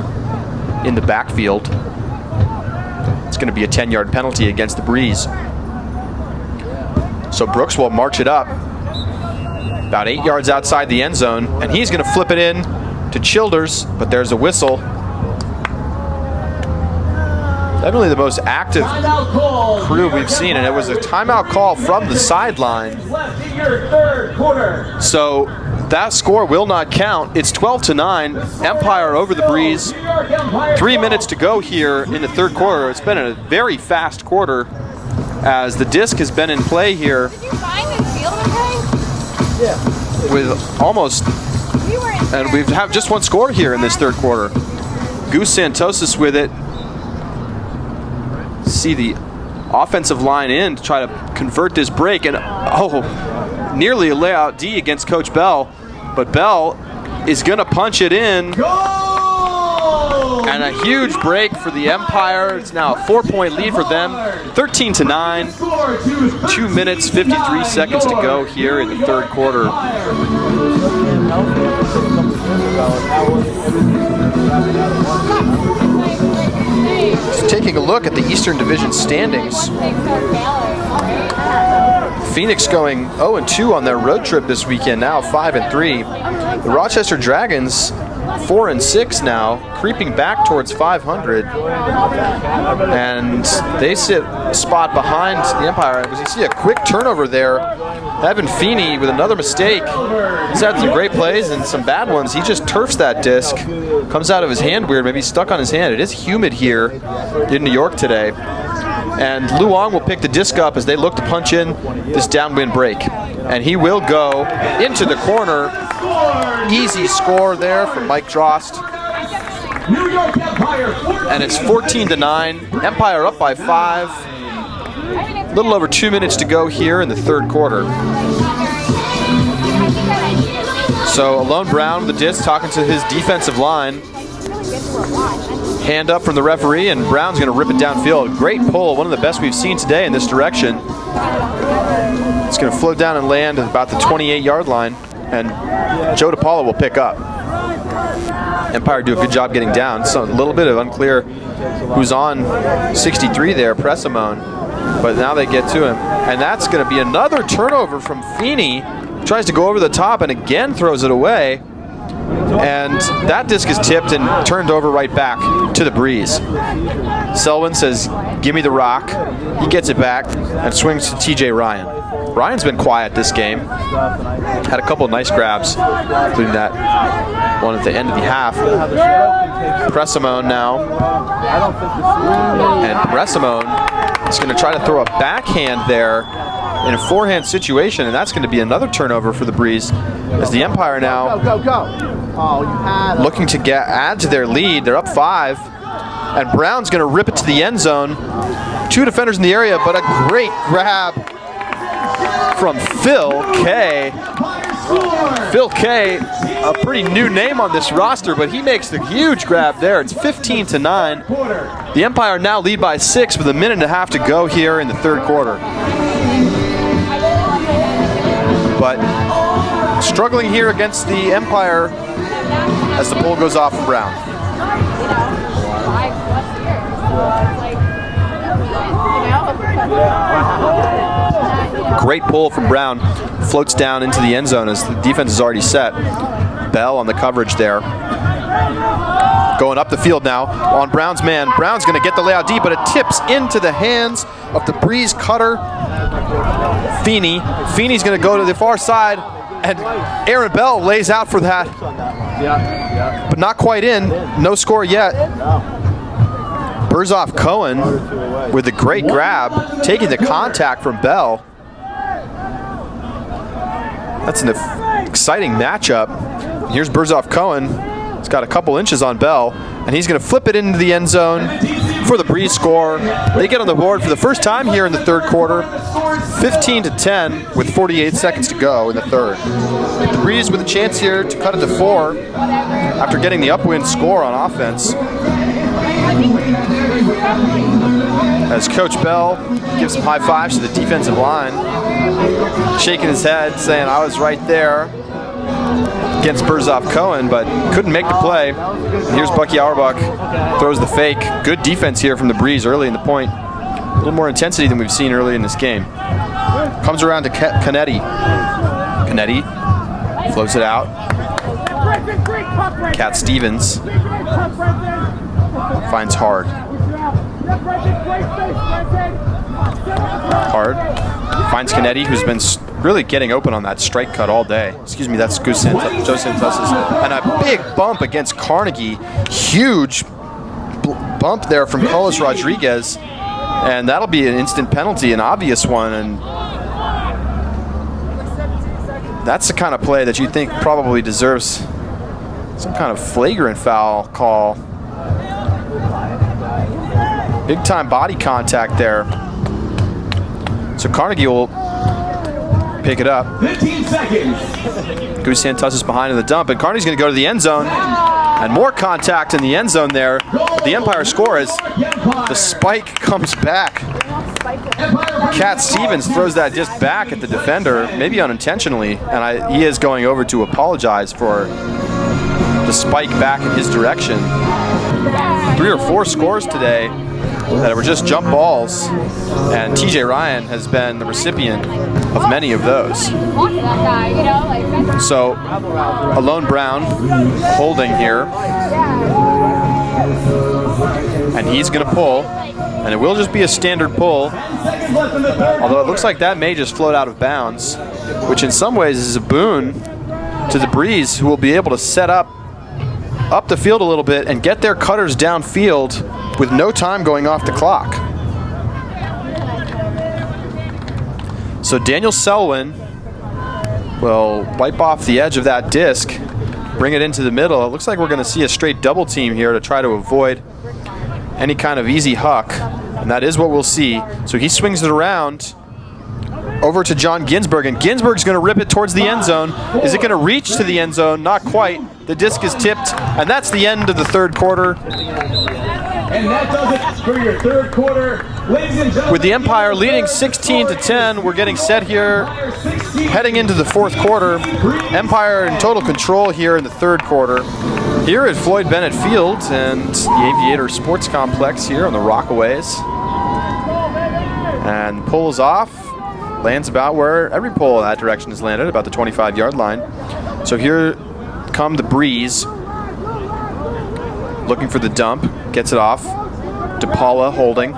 in the backfield. It's going to be a 10-yard penalty against the Breeze. So Brooks will march it up about 8 yards outside the end zone, and he's going to flip it in to Childers, but there's a whistle. Definitely the most active crew we've seen, and it was a timeout call from the sideline. So that score will not count. It's 12-9, Empire over the Breeze. 3 minutes to go here in the third quarter. It's been a very fast quarter as the disc has been in play here. Did you find the field okay? Yeah. With almost, and we have just one score here in this third quarter. Goose Santosis with it. See the offensive line in to try to convert this break, and nearly a layout D against Coach Bell, but Bell is going to punch it in. And a huge break for the Empire. It's now a 4-point lead for them, 13-9. 2 minutes, 53 seconds to go here in the third quarter. Just taking a look at the Eastern Division standings. Phoenix going 0-2 on their road trip this weekend, now 5-3. The Rochester Dragons 4-6 now, creeping back towards 500, and they sit a spot behind the Empire. As you see a quick turnover there, Evan Feeney with another mistake. He's had some great plays and some bad ones. He just turfs that disc, comes out of his hand weird, maybe stuck on his hand. It is humid here in New York today. And Luong will pick the disc up as they look to punch in this downwind break. And he will go into the corner. Easy score there from Mike Drost. And it's 14-9. Empire up by 5. A little over 2 minutes to go here in the third quarter. So Alone Brown with the disc talking to his defensive line. Hand up from the referee, and Brown's going to rip it downfield. Great pull, one of the best we've seen today in this direction. It's going to float down and land at about the 28-yard line, and Joe DePaula will pick up. Empire do a good job getting down. So a little bit of unclear who's on 63 there, Pressimone, but now they get to him. And that's going to be another turnover from Feeney. Tries to go over the top and again throws it away. And that disc is tipped and turned over right back to the Breeze. Selwyn says, "Give me the rock." He gets it back and swings to TJ Ryan. Ryan's been quiet this game. Had a couple of nice grabs, including that one at the end of the half. Pressimone now. And Pressimone is going to try to throw a backhand there in a forehand situation, and that's going to be another turnover for the Breeze, as the Empire now looking to add to their lead. They're up 5, and Brown's going to rip it to the end zone. 2 defenders in the area, but a great grab from Phil Kay. Phil Kay, a pretty new name on this roster, but he makes the huge grab there. It's 15-9. The Empire now lead by 6 with a minute and a half to go here in the third quarter. But struggling here against the Empire as the pull goes off from Brown. Great pull from Brown. Floats down into the end zone as the defense is already set. Bell on the coverage there. Going up the field now on Brown's man. Brown's going to get the layout deep, but it tips into the hands of the Breeze cutter, Feeney. Feeney's going to go to the far side, and Aaron Bell lays out for that. But not quite in. No score yet. Burzoff Cohen with a great grab, taking the contact from Bell. That's an exciting matchup. Here's Burzoff Cohen. He's got a couple inches on Bell, and he's going to flip it into the end zone before the Breeze score. They get on the board for the first time here in the third quarter, 15-10 with 48 seconds to go in the third. The Breeze with a chance here to cut it to 4 after getting the upwind score on offense. As Coach Bell gives some high fives to the defensive line, shaking his head, saying, I was right there against Burzov Cohen, but couldn't make the play. And here's Bucky Auerbach, throws the fake. Good defense here from the Breeze early in the point. A little more intensity than we've seen early in this game. Comes around to Canetti. Canetti floats it out. Cat Stevens finds Hard. Hard finds Canetti, who's been really getting open on that strike cut all day. Excuse me, that's Joe Santos'. And a big bump against Carnegie. Huge bump there from Carlos Rodriguez. And that'll be an instant penalty, an obvious one. And that's the kind of play that you think probably deserves some kind of flagrant foul call. Big time body contact there. So Carnegie will pick it up. 15 seconds. Goose Santos is behind in the dump, and Carnegie's going to go to the end zone. And more contact in the end zone there. The Empire score as the spike comes back. Cat Stevens throws that disc back at the defender, maybe unintentionally, and he is going over to apologize for the spike back in his direction. 3 or 4 scores today that were just jump balls, and TJ Ryan has been the recipient of many of those. So Alone Brown holding here, and he's going to pull, and it will just be a standard pull, although it looks like that may just float out of bounds, which in some ways is a boon to the Breeze, who will be able to set up the field a little bit and get their cutters downfield with no time going off the clock. So Daniel Selwyn will wipe off the edge of that disc, bring it into the middle. It looks like we're going to see a straight double team here to try to avoid any kind of easy huck, and that is what we'll see. So he swings it around over to John Ginsberg, and Ginsberg's going to rip it towards the end zone. Is it going to reach to the end zone? Not quite. The disc is tipped, and that's the end of the third quarter. And that does it for your third quarter. Ladies and gentlemen, with the Empire leading 16-10, we're getting set here, heading into the fourth quarter. Empire in total control here in the third quarter. Here at Floyd Bennett Field and the Aviator Sports Complex here on the Rockaways. And pulls off, lands about where every pull in that direction has landed, about the 25-yard line. So here come the Breeze, looking for the dump, gets it off. DePaula holding.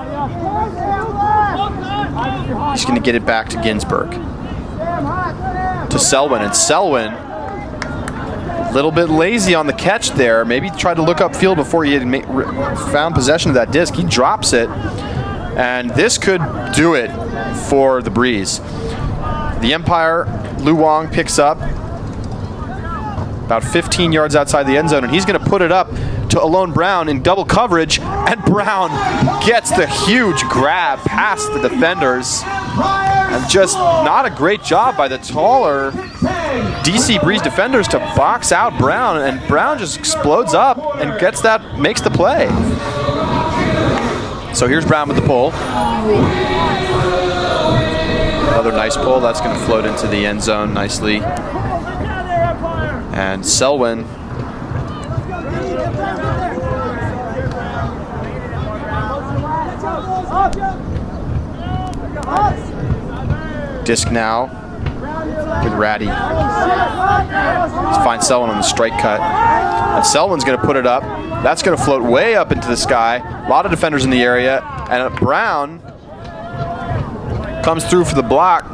He's going to get it back to Ginsberg. To Selwyn, and Selwyn, a little bit lazy on the catch there. Maybe tried to look upfield before he had found possession of that disc. He drops it, and this could do it for the Breeze. The Empire, Lu Wong picks up about 15 yards outside the end zone, and he's going to put it up to Alone Brown in double coverage, and Brown gets the huge grab past the defenders. And just not a great job by the taller DC Breeze defenders to box out Brown, and Brown just explodes up and gets that, makes the play. So here's Brown with the pull. Another nice pull, that's going to float into the end zone nicely. And Selwyn disc now with Ratty. Let's find Selwyn on the strike cut. And Selwyn's going to put it up. That's going to float way up into the sky. A lot of defenders in the area. And Brown comes through for the block.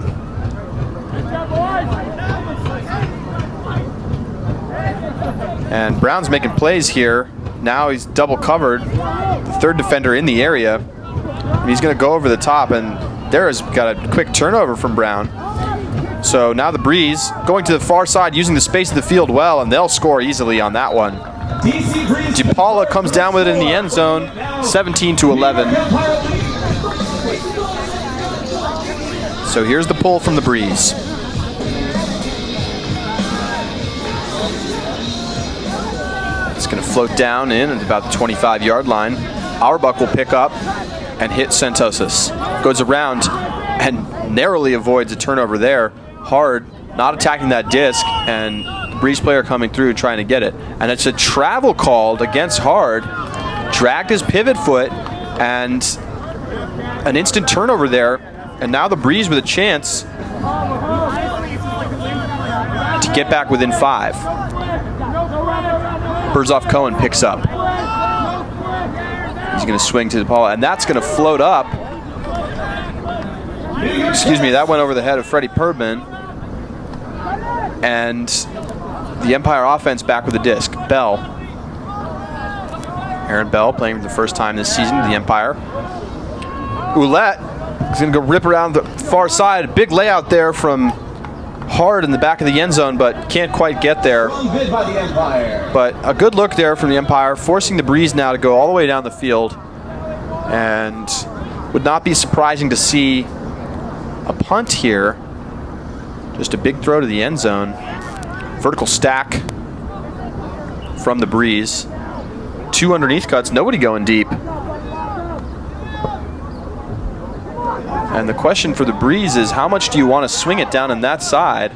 And Brown's making plays here. Now he's double covered. The third defender in the area. And he's going to go over the top, and there has got a quick turnover from Brown. So now the Breeze going to the far side, using the space of the field well, and they'll score easily on that one. DC Breeze. DePaula comes down with it in the end zone, 17-11. So here's the pull from the Breeze. It's going to float down in at about the 25-yard line. Auerbach will pick up and hit Santosis. Goes around and narrowly avoids a turnover there. Hard, not attacking that disc, and the Breeze player coming through trying to get it. And it's a travel called against Hard. Dragged his pivot foot, and an instant turnover there. And now the Breeze with a chance to get back within 5. Berzoff Cohen picks up. He's going to swing to DePaula, and that's going to float up. Excuse me, that went over the head of Freddie Purdman. And the Empire offense back with the disc. Bell. Aaron Bell playing for the first time this season with the Empire. Ouellette is going to go rip around the far side. Big layout there from Hard in the back of the end zone, but can't quite get there. But a good look there from the Empire, forcing the Breeze now to go all the way down the field. And would not be surprising to see a punt here. Just a big throw to the end zone. Vertical stack from the Breeze. 2 underneath cuts, nobody going deep. And the question for the Breeze is, how much do you want to swing it down in that side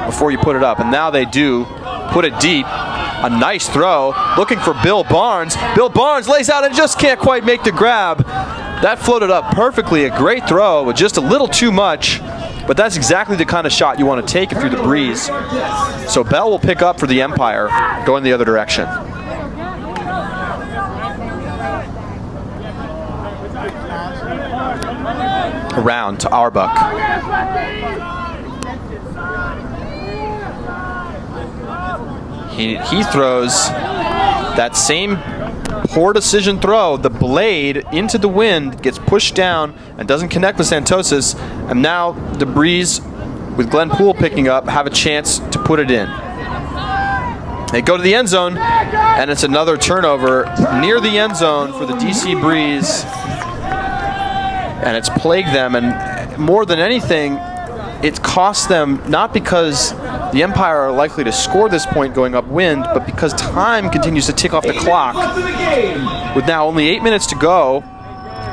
before you put it up? And now they do put it deep. A nice throw, looking for Bill Barnes. Bill Barnes lays out and just can't quite make the grab. That floated up perfectly, a great throw, with just a little too much. But that's exactly the kind of shot you want to take if you're the Breeze. So Bell will pick up for the Empire, going the other direction. Around to Auerbach. He throws that same poor decision throw. The blade into the wind, gets pushed down and doesn't connect with Santosis. And now the Breeze, with Glenn Poole picking up, have a chance to put it in. They go to the end zone, and it's another turnover near the end zone for the DC Breeze. And it's plagued them, and more than anything, it costs them, not because the Empire are likely to score this point going upwind, but because time continues to tick off the clock. With now only 8 minutes to go,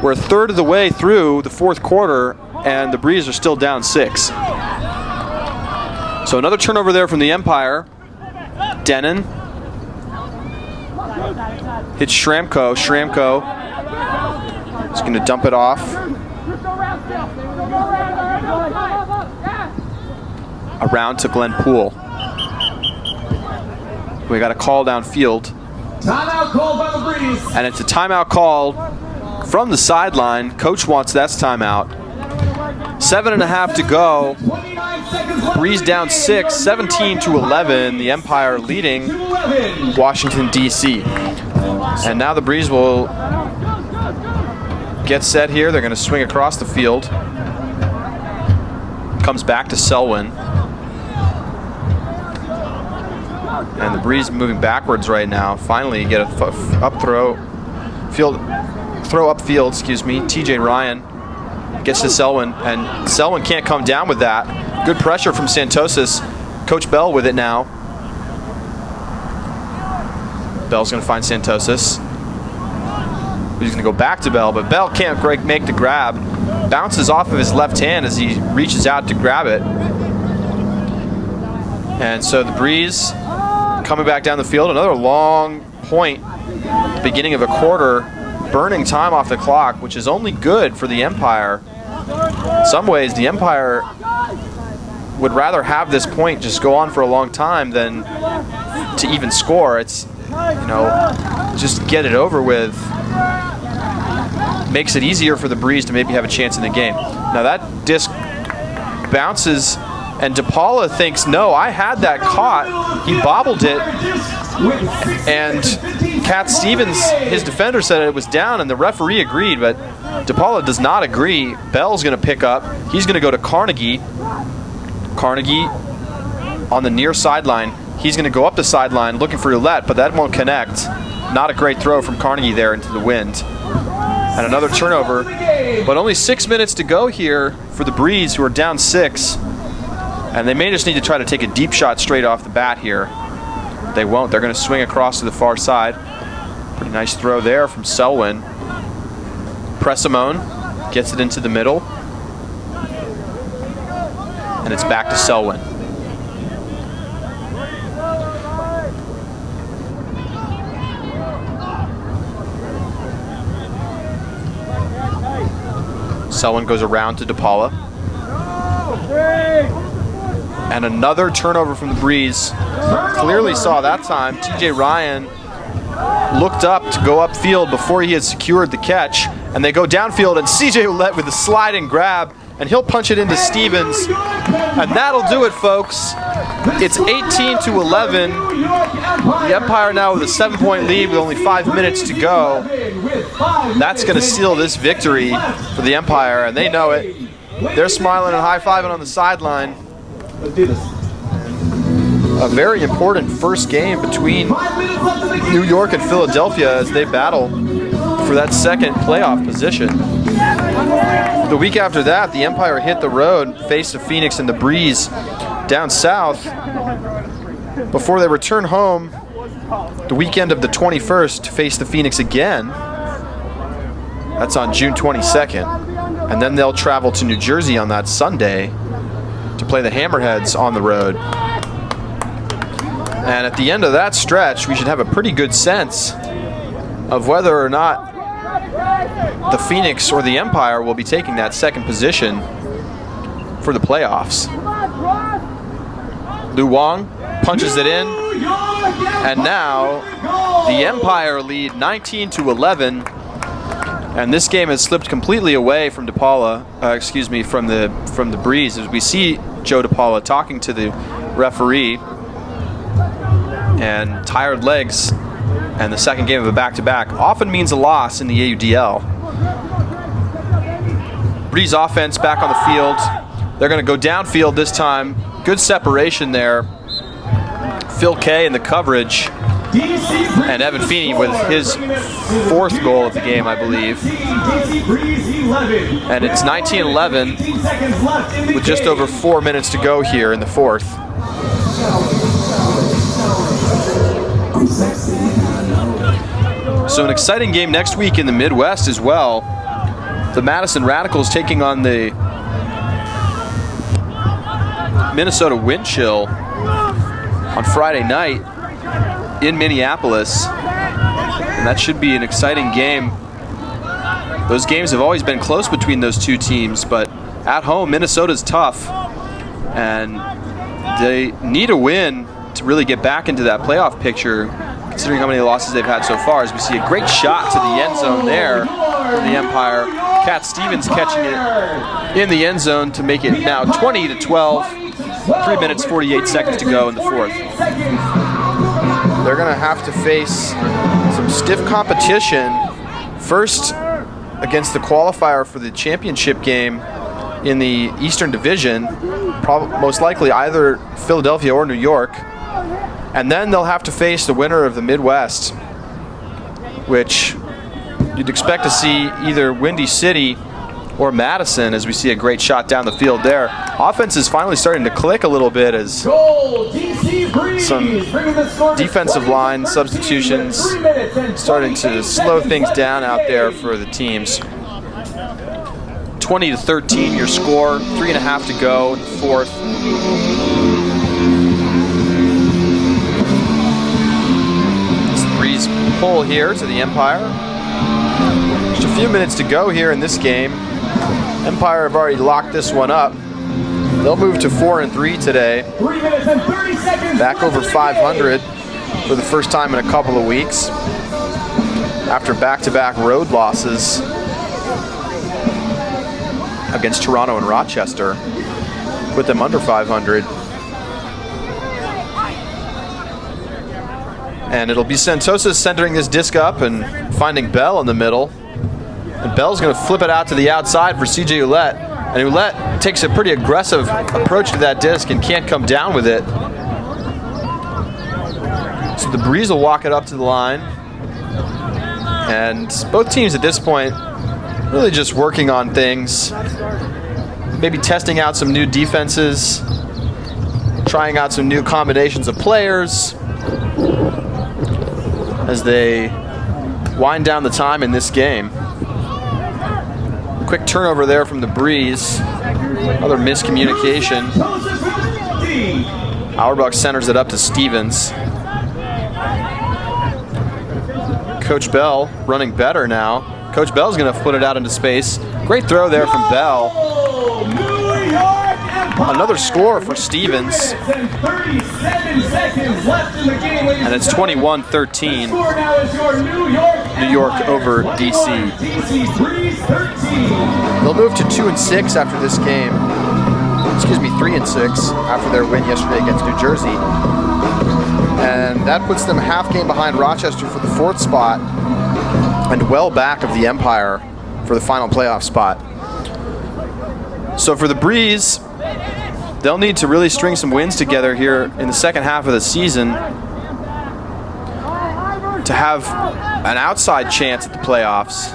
we're a third of the way through the fourth quarter, and the Breeze are still down 6. So another turnover there from the Empire. Denon hits Schramko. Schramko is going to dump it off. Around to Glenn Poole. We got a call downfield. Timeout called by the Breeze. And it's a timeout call from the sideline. Coach wants that timeout. 7.5 to go. Breeze down 6, 17-11. The Empire leading Washington, D.C. And now the Breeze will get set here. They're going to swing across the field. Comes back to Selwyn. And the Breeze moving backwards right now. Finally get a throw upfield, excuse me. TJ Ryan gets to Selwyn, and Selwyn can't come down with that. Good pressure from Santosis. Coach Bell with it now. Bell's going to find Santosis. He's going to go back to Bell, but Bell can't make the grab. Bounces off of his left hand as he reaches out to grab it. And so the Breeze coming back down the field. Another long point, beginning of a quarter, burning time off the clock, which is only good for the Empire. In some ways, the Empire would rather have this point just go on for a long time than to even score. It's, just get it over with. Makes it easier for the Breeze to maybe have a chance in the game. Now that disc bounces, and DePaula thinks, no, I had that caught. He bobbled it, and Cat Stevens, his defender, said it was down, and the referee agreed, but DePaula does not agree. Bell's going to pick up. He's going to go to Carnegie. Carnegie on the near sideline. He's going to go up the sideline looking for Ouellette, but that won't connect. Not a great throw from Carnegie there into the wind. And another turnover. But only 6 minutes to go here for the Breeze, who are down 6. And they may just need to try to take a deep shot straight off the bat here. They won't. They're going to swing across to the far side. Pretty nice throw there from Selwyn. Pressimone gets it into the middle. And it's back to Selwyn. Selwyn goes around to DePaula. And another turnover from the Breeze. Clearly saw that time. TJ Ryan looked up to go upfield before he had secured the catch. And they go downfield, and CJ Ouellette with a slide and grab, and he'll punch it into Stevens. And that'll do it, folks. It's 18-11. The Empire now with a 7-point lead with only 5 minutes to go. That's going to seal this victory for the Empire, and they know it. They're smiling and high-fiving on the sideline. A very important first game between New York and Philadelphia as they battle for that second playoff position. The week after that, the Empire hit the road, faced the Phoenix and the Breeze down south before they return home the weekend of the 21st to face the Phoenix again. That's on June 22nd. And then they'll travel to New Jersey on that Sunday to play the Hammerheads on the road. And at the end of that stretch, we should have a pretty good sense of whether or not the Phoenix or the Empire will be taking that second position for the playoffs. Lu Wang punches it in, and now the Empire lead 19-11, and this game has slipped completely away from DePaula, from the Breeze, as we see Joe DePaula talking to the referee, and tired legs and the second game of a back-to-back often means a loss in the AUDL. Breeze offense back on the field. They're going to go downfield this time. Good separation there. Phil Kay in the coverage. And Evan Feeney with his 4th goal of the game, I believe. And it's 19-11 with just over 4 minutes to go here in the 4th. So an exciting game next week in the Midwest as well. The Madison Radicals taking on the Minnesota Wind Chill on Friday night in Minneapolis. And that should be an exciting game. Those games have always been close between those two teams, but at home, Minnesota's tough. And they need a win to really get back into that playoff picture, considering how many losses they've had so far, as we see a great shot to the end zone there for the Empire. Cat Stevens catching it in the end zone to make it now 20-12. 3 minutes, 48 seconds to go in the 4th. They're going to have to face some stiff competition. First, against the qualifier for the championship game in the Eastern Division, most likely either Philadelphia or New York. And then they'll have to face the winner of the Midwest, which you'd expect to see either Windy City or Madison, as we see a great shot down the field there. Offense is finally starting to click a little bit as some defensive line substitutions starting to slow things down out there for the teams. 20-13 your score, 3.5 to go in the 4th. Breeze pull here to the Empire. Just a few minutes to go here in this game. Empire have already locked this one up. They'll move to 4-3 today. 3 minutes and 30 seconds. Back over 500 for the first time in a couple of weeks after back-to-back road losses against Toronto and Rochester. Put them under 500. And it'll be Santosa centering this disc up and finding Bell in the middle. And Bell's going to flip it out to the outside for CJ Ouellette. And Ouellette takes a pretty aggressive approach to that disc and can't come down with it. So the Breeze will walk it up to the line. And both teams at this point really just working on things. Maybe testing out some new defenses. Trying out some new combinations of players. As they wind down the time in this game. Quick turnover there from the Breeze. Another miscommunication. Auerbach centers it up to Stevens. Coach Bell running better now. Coach Bell's going to put it out into space. Great throw there from Bell. Another score for Stevens. And it's 21-13. New York over DC. They'll move to 2-6 after this game. Excuse me, 3-6 after their win yesterday against New Jersey. And that puts them a half game behind Rochester for the 4th spot and well back of the Empire for the final playoff spot. So for the Breeze, they'll need to really string some wins together here in the second half of the season to have an outside chance at the playoffs.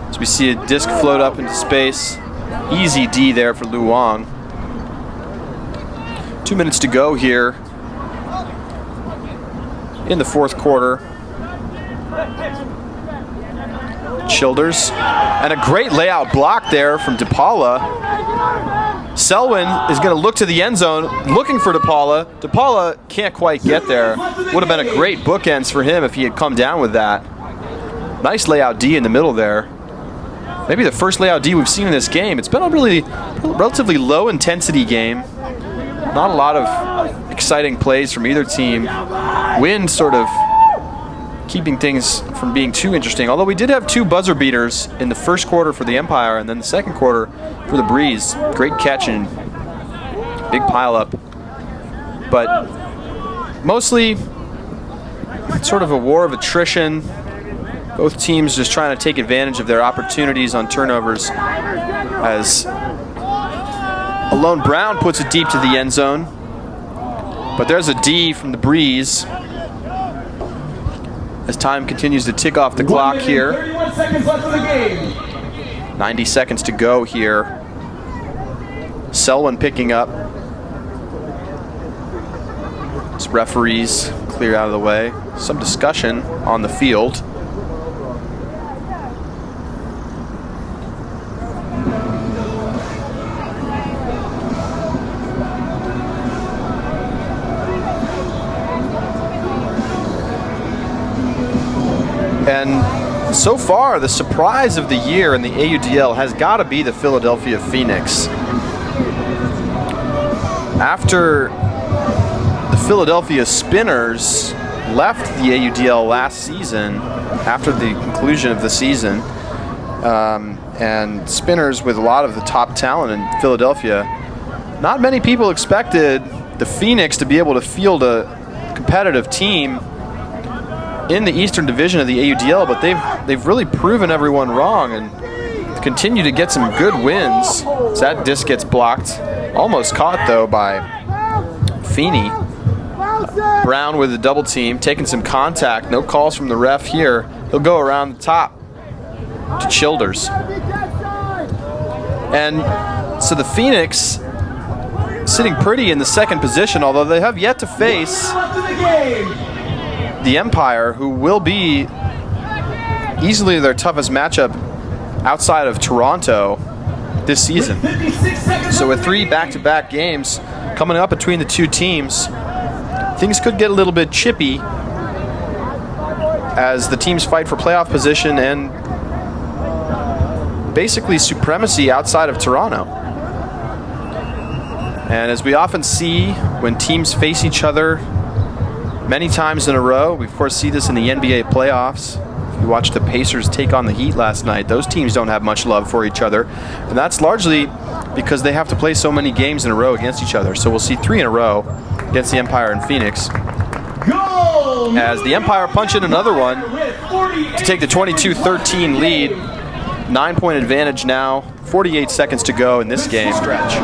As we see a disc float up into space. Easy D there for Lu Wang. 2 minutes to go here in the 4th quarter. Childers. And a great layout block there from DePaula. Selwyn is going to look to the end zone, looking for DePaula. DePaula can't quite get there. Would have been a great bookends for him if he had come down with that. Nice layout D in the middle there. Maybe the first layout D we've seen in this game. It's been a really relatively low intensity game. Not a lot of exciting plays from either team. Wind sort of keeping things from being too interesting. Although we did have 2 buzzer beaters in the first quarter for the Empire and then the second quarter for the Breeze. Great catch and big pile up. But mostly sort of a war of attrition. Both teams just trying to take advantage of their opportunities on turnovers as Alone Brown puts it deep to the end zone. But there's a D from the Breeze as time continues to tick off the clock here. 31 seconds left of the game. 90 seconds to go here. Selwyn picking up. As referees clear out of the way. Some discussion on the field. And so far, the surprise of the year in the AUDL has got to be the Philadelphia Phoenix. After the Philadelphia Spinners left the AUDL last season, after the conclusion of the season, and Spinners with a lot of the top talent in Philadelphia, not many people expected the Phoenix to be able to field a competitive team in the Eastern Division of the AUDL, but they've really proven everyone wrong and continue to get some good wins. As that disc gets blocked, almost caught though by Feeney. Brown with a double team, taking some contact. No calls from the ref here. He'll go around the top to Childers. And so the Phoenix sitting pretty in the second position, although they have yet to face the Empire, who will be easily their toughest matchup outside of Toronto this season. So with 3 back-to-back games coming up between the two teams, things could get a little bit chippy as the teams fight for playoff position and basically supremacy outside of Toronto. And as we often see when teams face each other many times in a row, we of course see this in the NBA playoffs. If you watched the Pacers take on the Heat last night, those teams don't have much love for each other. And that's largely because they have to play so many games in a row against each other. So we'll see 3 in a row against the Empire and Phoenix. As the Empire punch in another one to take the 22-13 lead. 9-point advantage now, 48 seconds to go in this game stretch.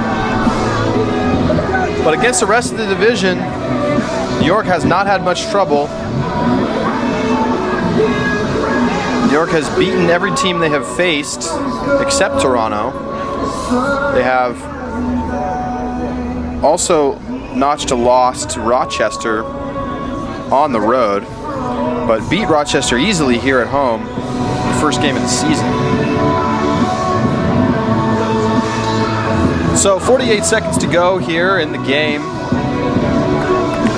But against the rest of the division, New York has not had much trouble. New York has beaten every team they have faced except Toronto. They have also notched a loss to Rochester on the road, but beat Rochester easily here at home the first game of the season. So 48 seconds to go here in the game.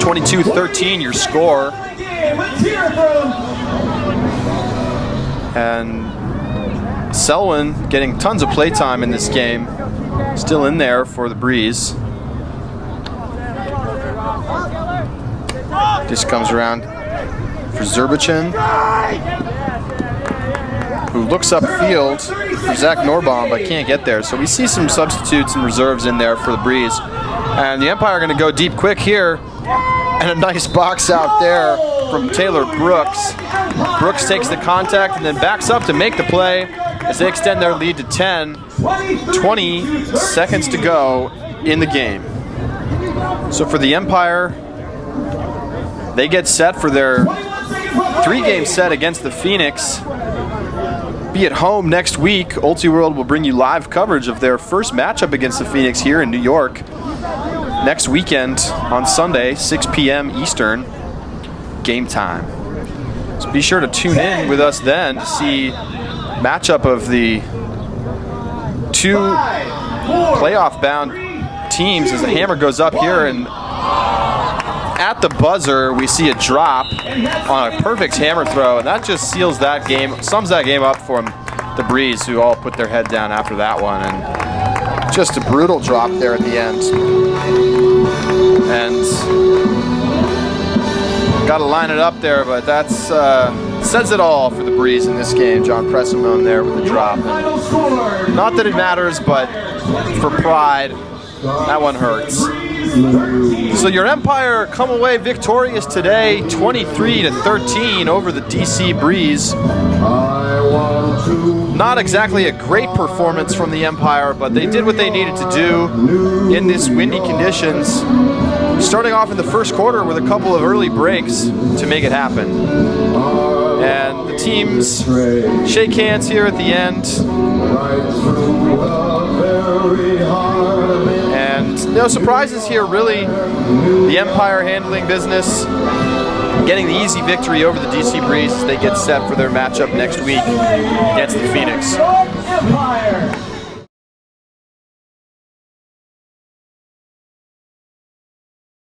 22-13 your score. And Selwyn getting tons of play time in this game. Still in there for the Breeze. Just comes around for Zerbachin, who looks upfield for Zach Norbaum but can't get there. So we see some substitutes and reserves in there for the Breeze. And the Empire are going to go deep quick here. And a nice box out there from Taylor Brooks. Brooks takes the contact and then backs up to make the play as they extend their lead to 10. 20 seconds to go in the game. So for the Empire, they get set for their 3-game set against the Phoenix. Be at home next week. Ultiworld will bring you live coverage of their first matchup against the Phoenix here in New York. Next weekend on Sunday, 6 p.m. Eastern, game time. So be sure to tune in with us then to see matchup of the 2 playoff-bound teams as the hammer goes up here, and at the buzzer we see a drop on a perfect hammer throw, and that just seals that game, sums that game up for the Breeze, who all put their head down after that one. And just a brutal drop there at the end. And got to line it up there, but that's says it all for the Breeze in this game. John Pressimone there with the drop. And not that it matters, but for pride, that one hurts. So your Empire come away victorious today, 23-13 over the DC Breeze. Not exactly a great performance from the Empire, but they did what they needed to do in this windy conditions, starting off in the first quarter with a couple of early breaks to make it happen. And the teams shake hands here at the end. And no surprises here, really. The Empire handling business, getting the easy victory over the DC Breeze as they get set for their matchup next week against the Phoenix. Empire.